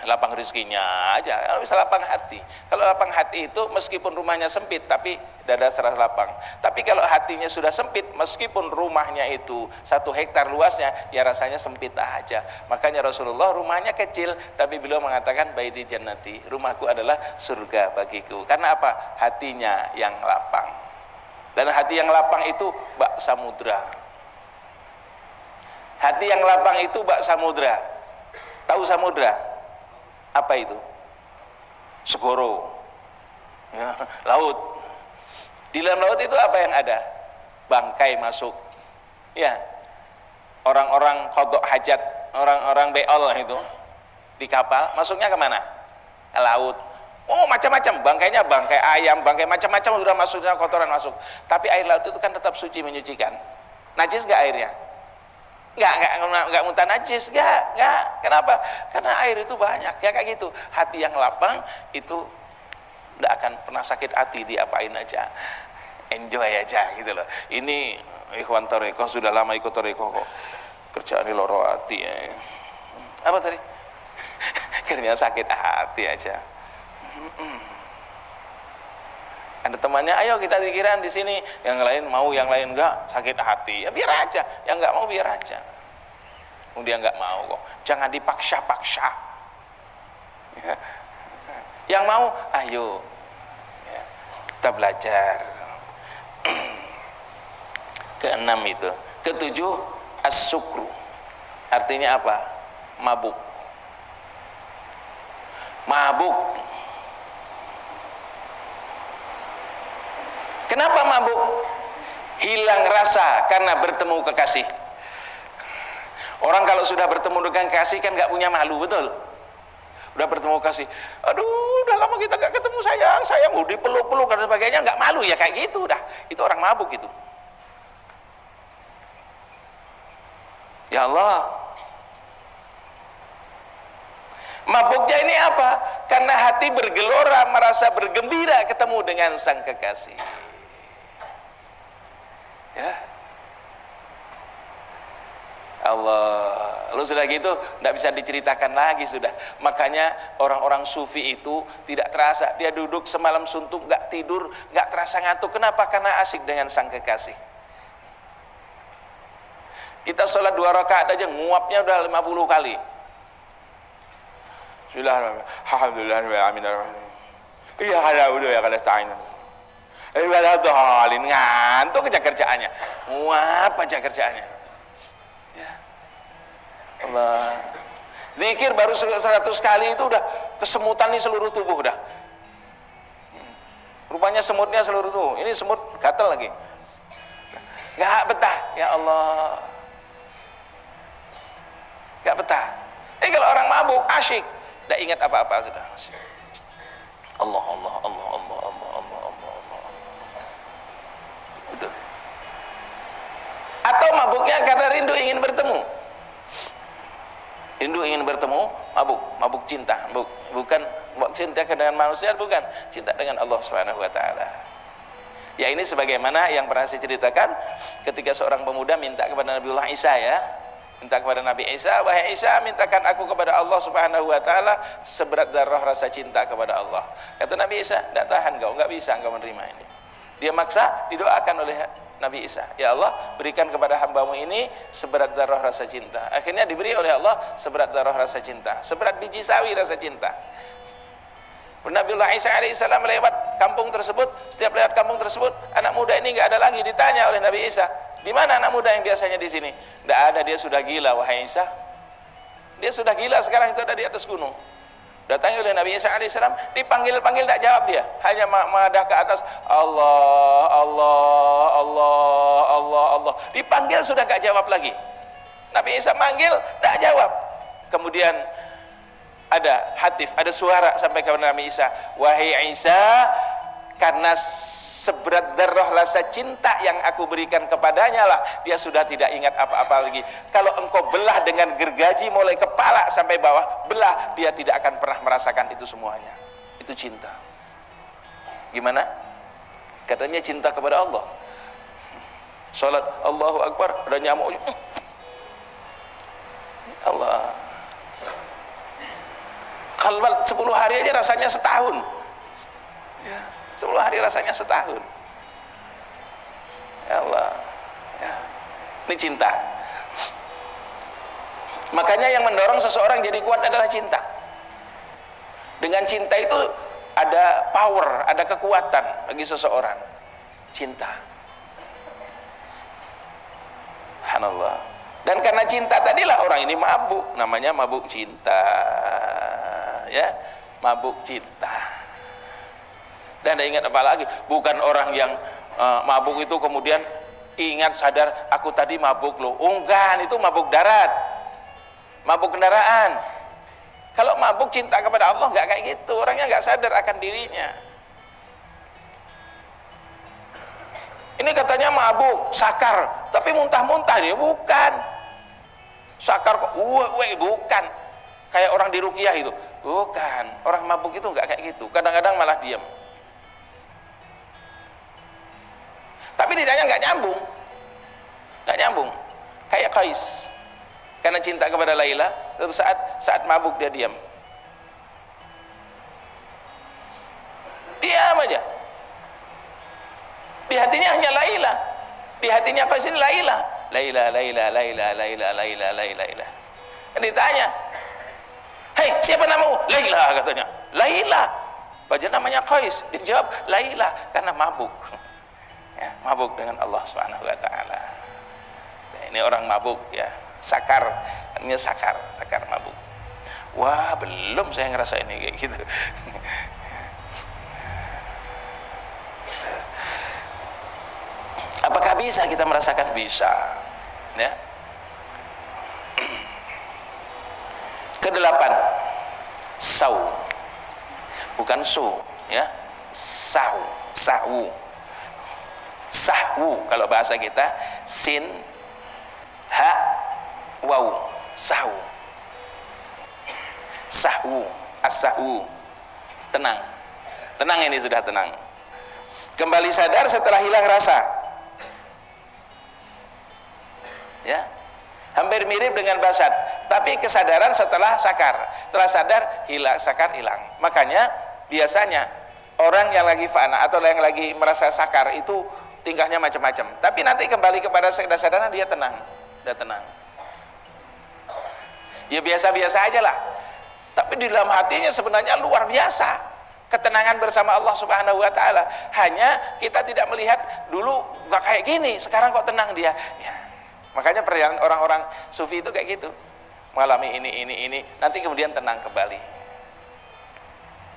A: Lapang rezekinya aja. Kalau bisa lapang hati. Kalau lapang hati itu meskipun rumahnya sempit tapi dada serasa lapang. Tapi kalau hatinya sudah sempit, meskipun rumahnya itu 1 hektar luasnya, ya rasanya sempit aja. Makanya Rasulullah rumahnya kecil tapi beliau mengatakan baiti jannati, rumahku adalah surga bagiku. Karena apa? Hatinya yang lapang. Dan hati yang lapang itu bak samudra. Hati yang lapang itu bak samudra. Tahu samudra? Apa itu? Segoro ya, laut. Di dalam laut itu apa yang ada? Bangkai masuk ya. Orang-orang qadha hajat, orang-orang beol itu di kapal, masuknya kemana? Ke laut. Oh macam-macam, bangkainya bangkai ayam, bangkai macam-macam sudah masuk, kotoran masuk. Tapi air laut itu kan tetap suci, menyucikan. Najis nggak airnya? Nggak muntah najis, nggak. Kenapa? Karena air itu banyak, ya kayak gitu. Hati yang lapang itu nggak akan pernah sakit hati, diapain aja, enjoy aja gitu loh. Ini ikhwan tarekoh, sudah lama ikut tarekoh kok kerjaan ini loro hati ya. Apa tadi? Kerjanya sakit hati aja. Ada temannya, ayo kita zikiran di sini, yang lain mau, yang lain enggak, sakit hati. Ya biar aja, yang enggak mau biar aja. Dia enggak mau kok, jangan dipaksa-paksa. Ya. Yang mau, ayo. Ya. Kita belajar. Keenam itu. Ketujuh, as-sukru. Artinya apa? Mabuk. Mabuk. Kenapa mabuk? Hilang rasa karena bertemu kekasih. Orang kalau sudah bertemu dengan kekasih kan nggak punya malu, betul? Udah bertemu kekasih, aduh udah lama kita nggak ketemu sayang, udah dipeluk-peluk dan sebagainya, nggak malu ya kayak gitu, dah. Itu orang mabuk itu. Ya Allah. Mabuknya ini apa? Karena hati bergelora, merasa bergembira ketemu dengan sang kekasih. Ya Allah, lu sudah gitu tidak bisa diceritakan lagi sudah. Makanya orang-orang sufi itu tidak terasa, dia duduk semalam suntuk, nggak tidur, nggak terasa ngantuk. Kenapa? Karena asik dengan sang kekasih. Kita sholat 2 rakaat aja nguapnya udah 50 kali. Alhamdulillah, iya ada udah ya kada stain. Ibadah ngantuk aja kerjaannya, nguap aja kerjaannya. Ya Allah, zikir baru 100 kali itu udah kesemutan nih seluruh tubuh udah. Rupanya semutnya seluruh tubuh. Ini semut gatal lagi. Gak betah, ya Allah. Gak betah. Ini kalau orang mabuk asyik, tidak ingat apa-apa sudah. Allah. Itu. Atau mabuknya karena rindu ingin bertemu. Rindu ingin bertemu, mabuk cinta, bukan cinta dengan manusia, bukan cinta dengan Allah Subhanahu wa taala. Ya ini sebagaimana yang pernah saya ceritakan ketika seorang pemuda minta kepada Nabiullah Isa ya. Minta kepada Nabi Isa, wahai Isa, mintakan aku kepada Allah Subhanahu wa taala seberat darah rasa cinta kepada Allah. Kata Nabi Isa, tidak tahan kau, enggak bisa engkau menerima ini. Dia maksa, didoakan oleh Nabi Isa, ya Allah berikan kepada hambamu ini seberat darah rasa cinta. Akhirnya diberi oleh Allah seberat darah rasa cinta, seberat biji sawi rasa cinta. Nabiullah Isa alaihissalam melewat kampung tersebut. Setiap lewat kampung tersebut, anak muda ini enggak ada lagi. Ditanya oleh Nabi Isa, di mana anak muda yang biasanya di sini? Tidak ada, dia sudah gila wahai Isa. Dia sudah gila sekarang, itu ada di atas gunung. Datangi oleh Nabi Isa alaihissalam, dipanggil-panggil tidak jawab dia, hanya mengadah ke atas, Allah, Allah, Allah, Allah, Allah. Dipanggil sudah gak jawab lagi. Nabi Isa manggil, tidak jawab. Kemudian ada hatif, ada suara sampai kepada Nabi Isa, wahai Isa, karena seberat darah rasa cinta yang aku berikan kepadanya lah, dia sudah tidak ingat apa-apa lagi. Kalau engkau belah dengan gergaji mulai kepala sampai bawah, belah, dia tidak akan pernah merasakan itu semuanya. Itu cinta. Gimana? Katanya cinta kepada Allah. Salat Allahu Akbar, ada nyamuk. Allah. Khalwat 10 hari aja rasanya setahun. Ya. 10 hari rasanya setahun. Ya Allah ya. Ini cinta. Makanya yang mendorong seseorang jadi kuat adalah cinta. Dengan cinta itu ada power, ada kekuatan bagi seseorang. Cinta. Subhanallah. Dan karena cinta tadilah orang ini mabuk, namanya mabuk cinta. Ya, mabuk cinta. Dan tidak ingat apa lagi, bukan orang yang mabuk itu kemudian ingat sadar aku tadi mabuk loh. Enggak, itu mabuk darat, mabuk kendaraan. Kalau mabuk cinta kepada Allah nggak kayak gitu, orangnya nggak sadar akan dirinya. Ini katanya mabuk, sakar, tapi muntah-muntah dia bukan. Sakar kok, bukan. Kayak orang di ruqyah itu, bukan. Orang mabuk itu nggak kayak gitu. Kadang-kadang malah diam. Tapi ditanya nggak nyambung, nggak nyambung. Kayak Qais, karena cinta kepada Laila, terus saat mabuk dia diam. Diam aja. Di hatinya hanya Laila. Di hatinya Qais ini Laila. Laila, Laila, Laila, Laila, Laila, Laila, Laila. Ditanya, hei, siapa namamu? Laila, katanya. Laila. Baca namanya Qais. Dia jawab Laila karena mabuk. Ya, mabuk dengan Allah Subhanahu wa taala. Nah, ini orang mabuk ya, sakar, artinya sakar mabuk. Wah, belum saya ngerasa ini kayak gitu. Apakah bisa kita merasakan? Bisa, ya. Kedelapan, sau, bukan su, ya, sahu, kalau bahasa kita, sin, ha, waw, sahu, as-sahu, tenang, ini sudah tenang, kembali sadar setelah hilang rasa. Ya, hampir mirip dengan basad, tapi kesadaran setelah sakar, setelah sadar hilang, sakar hilang. Makanya biasanya orang yang lagi fana atau yang lagi merasa sakar itu tingkahnya macam-macam, tapi nanti kembali kepada kesadaran dia tenang, udah tenang. Ya biasa-biasa aja lah, tapi di dalam hatinya sebenarnya luar biasa ketenangan bersama Allah Subhanahu wa taala. Hanya kita tidak melihat dulu gak kayak gini, sekarang kok tenang dia. Ya. Makanya perjalanan orang-orang sufi itu kayak gitu, mengalami ini, nanti kemudian tenang kembali,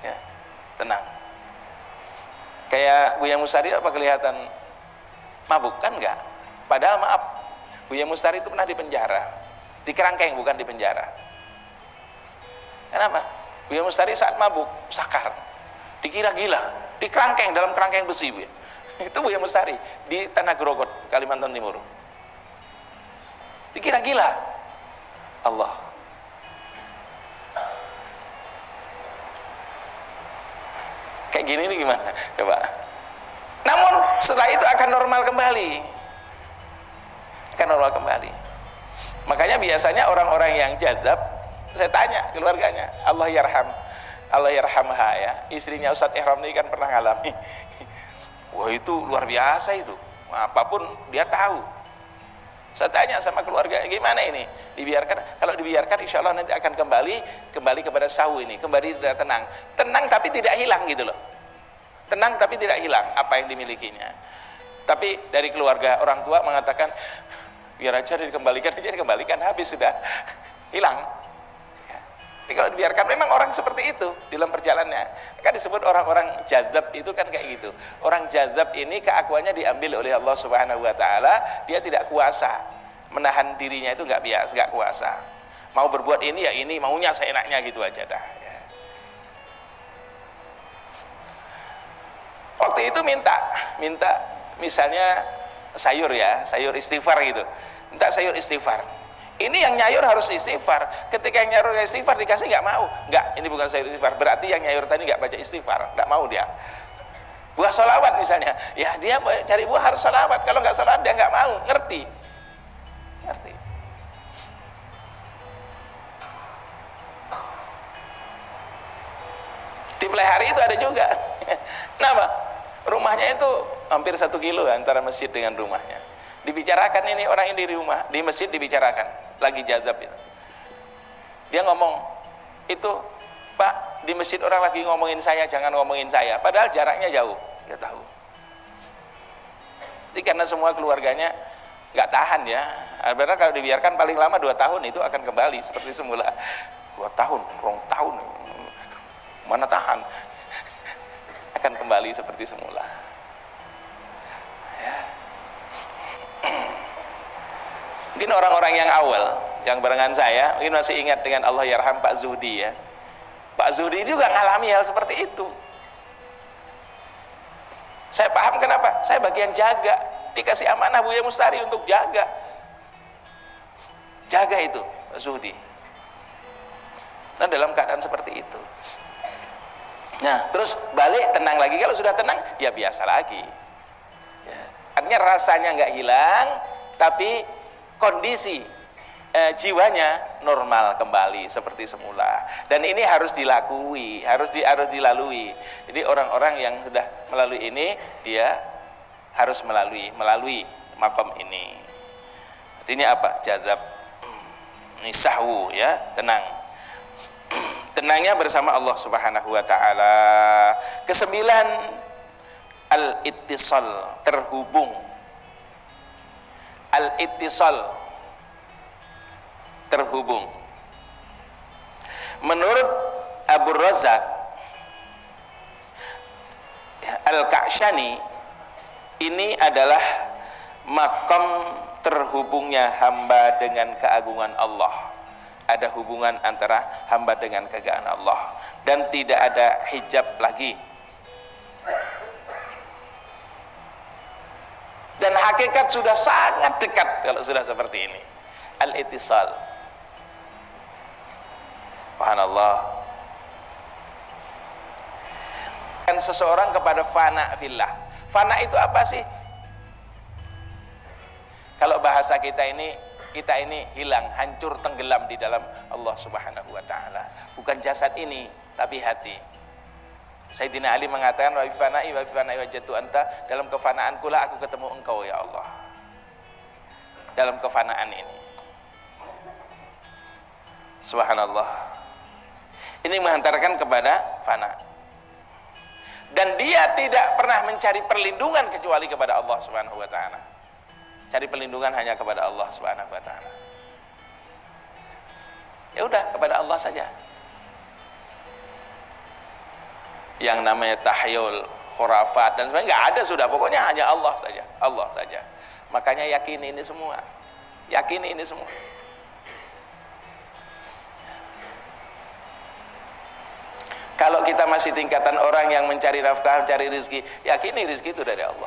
A: ya, tenang. Kayak Buya Mustari apa kelihatan mabuk? Kan enggak. Padahal maaf, Buya Mustari itu pernah di penjara, di kerangkeng, bukan di penjara. Kenapa? Buya Mustari saat mabuk sakar, dikira gila, di kerangkeng, dalam kerangkeng besi, Bu. Itu Buya Mustari di Tanah Grogot, Kalimantan Timur. Dikira gila. Allah. Kayak gini nih gimana? Coba. Namun setelah itu akan normal kembali. Makanya biasanya orang-orang yang jadzab, saya tanya keluarganya, Allah yarhamha ya. Istrinya Ustadz Ihram ini kan pernah ngalami. Wah, itu luar biasa itu. Apapun dia tahu. Saya tanya sama keluarga, gimana ini? Dibiarkan, kalau dibiarkan insya Allah nanti akan kembali kepada sahu ini, kembali tidak tenang tapi tidak hilang gitu loh. Tenang tapi tidak hilang apa yang dimilikinya. Tapi dari keluarga, orang tua mengatakan, biar aja dikembalikan, habis sudah hilang. Ya. Jadi kalau dibiarkan, memang orang seperti itu di dalam perjalanannya. Kan disebut orang-orang jadzab itu kan kayak gitu. Orang jadzab ini keakuannya diambil oleh Allah Subhanahu wa taala, dia tidak kuasa menahan dirinya, itu nggak kuasa. Mau berbuat ini ya ini, maunya seenaknya gitu aja dah. Ya. Waktu itu minta misalnya sayur istighfar gitu. Minta sayur istighfar. Ini yang nyayur harus istighfar. Ketika yang nyayur istighfar dikasih nggak mau. Nggak, ini bukan sayur istighfar. Berarti yang nyayur tadi nggak baca istighfar. Nggak mau dia. Buah sholawat misalnya. Ya dia cari buah harus sholawat. Kalau nggak sholawat dia nggak mau. Ngerti. Di Pelihari itu ada juga. Kenapa? Rumahnya itu hampir 1 kilo antara masjid dengan rumahnya. Dibicarakan ini orang ini di rumah, di masjid dibicarakan. Lagi jadzab itu. Dia ngomong, itu Pak, di masjid orang lagi ngomongin saya, jangan ngomongin saya. Padahal jaraknya jauh. Dia tahu. Jadi karena semua keluarganya nggak tahan ya. Karena kalau dibiarkan paling lama 2 tahun itu akan kembali seperti semula. 2 tahun, 2 tahun, mana tahan? Akan kembali seperti semula. Ya. Mungkin orang-orang yang awal, yang barengan saya, mungkin masih ingat dengan Allah yarham Pak Zuhdi ya. Pak Zuhdi juga ngalami hal seperti itu. Saya paham kenapa, saya bagian jaga, dikasih amanah Buya Mustari untuk jaga itu Pak Zuhdi. Nah, dalam keadaan seperti itu, nah terus balik tenang lagi. Kalau sudah tenang ya biasa lagi ya. Artinya rasanya nggak hilang, tapi kondisi jiwanya normal kembali seperti semula. Dan ini harus dilakui, harus dilalui. Jadi orang-orang yang sudah melalui ini, dia harus melalui makom ini. Artinya apa? Jazab, ini sahwu ya, tenang. Tenangnya bersama Allah Subhanahu wa taala. Kesembilan, al-ittisal, terhubung. Al-ittisal, terhubung. Menurut Abu Razak Al-Ka'syani, ini adalah makam terhubungnya hamba dengan keagungan Allah. Ada hubungan antara hamba dengan keagungan Allah dan tidak ada hijab lagi. Dan hakikat sudah sangat dekat kalau sudah seperti ini. Al-ittisal. Subhanallah. Dan seseorang kepada fana fillah. Fana itu apa sih? Kalau bahasa kita ini hilang, hancur, tenggelam di dalam Allah Subhanahu wa taala. Bukan jasad ini, tapi hati. Sayyidina Ali mengatakan, wa fana'i wajadtu anta, dalam kefanaanku lah aku ketemu engkau ya Allah. Dalam kefanaan ini. Subhanallah. Ini menghantarkan kepada fana. Dan dia tidak pernah mencari perlindungan kecuali kepada Allah Subhanahu wa taala. Cari perlindungan hanya kepada Allah Subhanahu wa taala. Ya udah, kepada Allah saja. Yang namanya tahyul, khurafat dan sebagainya enggak ada sudah, pokoknya hanya Allah saja, Allah saja. Makanya yakini ini semua. Yakini ini semua. Kalau kita masih tingkatan orang yang mencari nafkah, mencari rezeki, yakini rezeki itu dari Allah.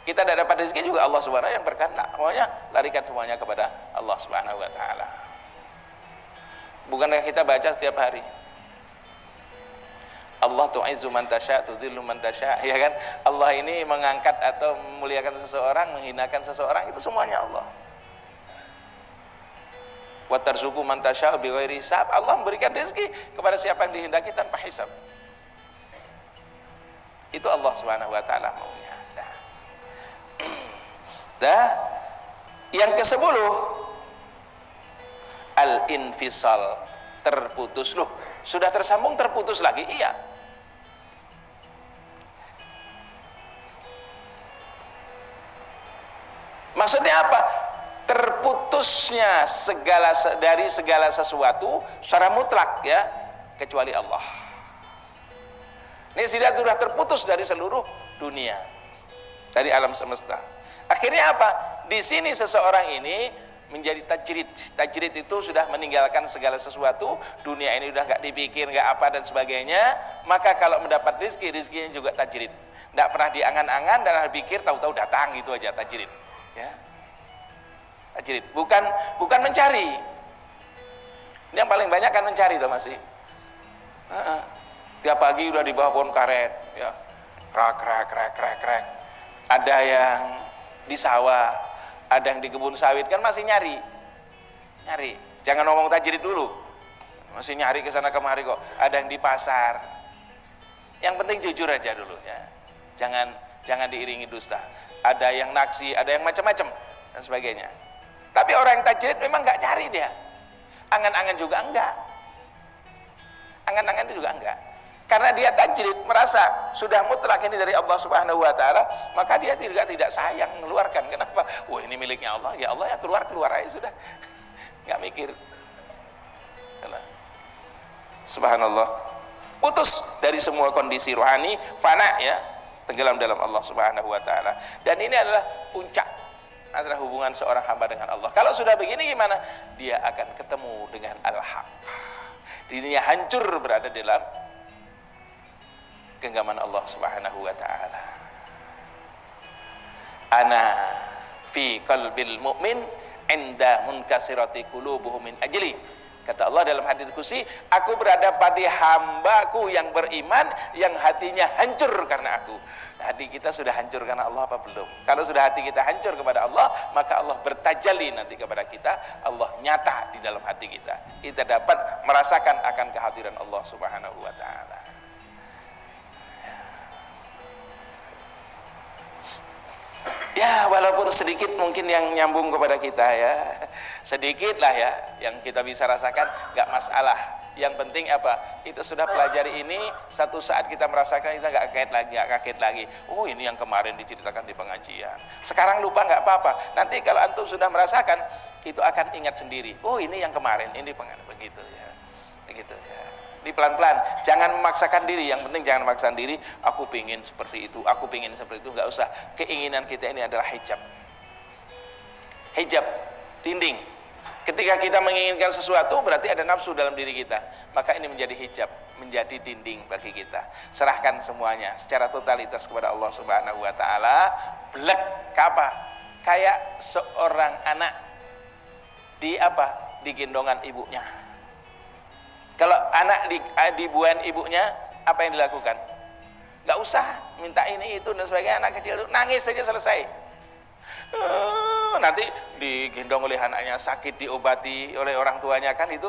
A: Kita tidak dapat rezeki juga Allah Subhanahu yang berkehendak. Pokoknya larikan semuanya kepada Allah Subhanahu wa taala. Bukankah kita baca setiap hari? Allah tu'izzu man tasya, tudhillu man tasya, ya kan? Allah ini mengangkat atau memuliakan seseorang, menghinakan seseorang, itu semuanya Allah. Wa tarzuqu man tasya bighairi hisab. Allah memberikan rezeki kepada siapa yang dihendaki tanpa hisab. Itu Allah Subhanahu wa taala maunya. Dah. Yang ke-10, al-infisal, terputus. Loh, sudah tersambung terputus lagi? Iya. Maksudnya apa? Terputusnya dari segala sesuatu secara mutlak ya, kecuali Allah. Ini sudah terputus dari seluruh dunia, dari alam semesta. Akhirnya apa? Di sini seseorang ini menjadi tajrid. Tajrid itu sudah meninggalkan segala sesuatu, dunia ini udah gak dipikir, gak apa dan sebagainya. Maka kalau mendapat rezeki, rezekinya juga tajrid. Tidak pernah diangan-angan dan pikir, tahu-tahu datang gitu aja, tajrid. Ya. Tajrid, bukan mencari. Yang paling banyak kan mencari tuh masih. Tiap pagi udah di bawah pohon karet, ya. Krek. Ada yang di sawah, ada yang di kebun sawit, kan masih nyari. Jangan ngomong tajrid dulu. Masih nyari ke sana kemari kok. Ada yang di pasar. Yang penting jujur aja dulu ya. Jangan diiringi dusta. Ada yang naksi, ada yang macam-macam dan sebagainya. Tapi orang yang tajrid memang nggak cari dia. Angan-angan juga enggak. Angan-angan itu juga enggak. Karena dia tajrid, merasa sudah mutlak ini dari Allah Subhanahu wa taala, maka dia tidak sayang mengeluarkan. Kenapa? Wah, ini miliknya Allah, ya Allah ya keluar aja sudah. Enggak mikir. Subhanallah. Putus dari semua kondisi rohani, fana ya, tenggelam dalam Allah Subhanahu wa taala. Dan ini adalah puncak antara hubungan seorang hamba dengan Allah. Kalau sudah begini gimana? Dia akan ketemu dengan al-haq. Dirinya hancur berada dalam genggaman Allah Subhanahu wa taala. Ana fi qalbil mu'min inda munkasirati qulubuhum min ajli. Kata Allah dalam hadits qudsi, aku berada pada hambaku yang beriman yang hatinya hancur karena aku. Hati kita sudah hancur karena Allah apa belum? Kalau sudah hati kita hancur kepada Allah, maka Allah bertajalli nanti kepada kita. Allah nyata di dalam hati kita. Kita dapat merasakan akan kehadiran Allah Subhanahu wa taala. Ya, walaupun sedikit mungkin yang nyambung kepada kita ya, sedikit lah ya yang kita bisa rasakan, nggak masalah. Yang penting apa? Kita sudah pelajari ini, satu saat kita merasakan, kita nggak kaget lagi. Oh, ini yang kemarin diceritakan di pengajian. Sekarang lupa nggak apa-apa. Nanti kalau antum sudah merasakan, itu akan ingat sendiri. Oh, ini yang kemarin, ini begitu ya, begitu ya. Ini pelan-pelan, jangan memaksakan diri. Yang penting jangan memaksakan diri. Aku pingin seperti itu, aku pingin seperti itu. Nggak usah. Keinginan kita ini adalah hijab. Hijab, dinding. Ketika kita menginginkan sesuatu, berarti ada nafsu dalam diri kita. Maka ini menjadi hijab, menjadi dinding bagi kita. Serahkan semuanya secara totalitas kepada Allah Subhanahu wa taala. Blek apa? Kayak seorang anak di apa? Di gendongan ibunya. Kalau anak dibuahin ibunya, apa yang dilakukan? Nggak usah minta ini itu dan sebagainya. Anak kecil itu nangis saja selesai. Nanti digendong oleh anaknya, sakit diobati oleh orang tuanya, kan itu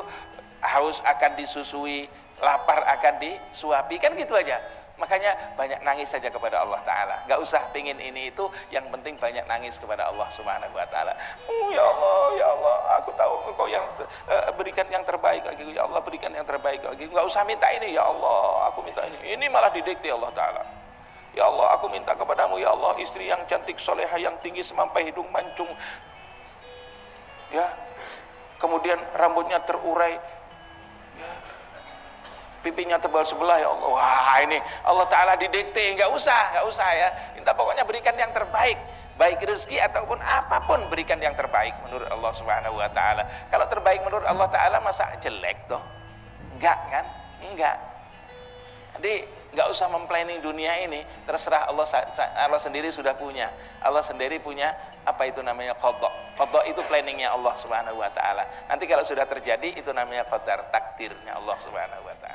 A: haus akan disusui, lapar akan disuapi, kan gitu aja. Makanya banyak nangis saja kepada Allah Ta'ala. Nggak usah pengen ini itu, yang penting banyak nangis kepada Allah Subhanahu wa Ta'ala. Ya Allah, aku tahu Engkau yang berikan yang terbaik bagiku. Ya Allah, berikan yang terbaik bagiku. Nggak usah minta ini, ya Allah, aku minta ini. Ini malah didikte Allah Ta'ala. Ya Allah, aku minta kepadamu, ya Allah, istri yang cantik, soleha, yang tinggi semampai hidung mancung, ya, kemudian rambutnya terurai, ya, pipinya tebal sebelah, ya Allah. Wah, ini Allah Ta'ala didikte. Nggak usah ya. Minta pokoknya berikan yang terbaik, baik rezeki ataupun apapun, berikan yang terbaik menurut Allah Subhanahu wa Ta'ala. Kalau terbaik menurut Allah Ta'ala, masa jelek toh? Enggak kan? Enggak. Jadi nggak usah memplanning dunia ini, terserah Allah. Allah sendiri sudah punya. Allah sendiri punya apa itu namanya qadha. Qadha itu planningnya Allah Subhanahu wa Ta'ala. Nanti kalau sudah terjadi, itu namanya qadar, takdirnya Allah Subhanahu wa Ta'ala.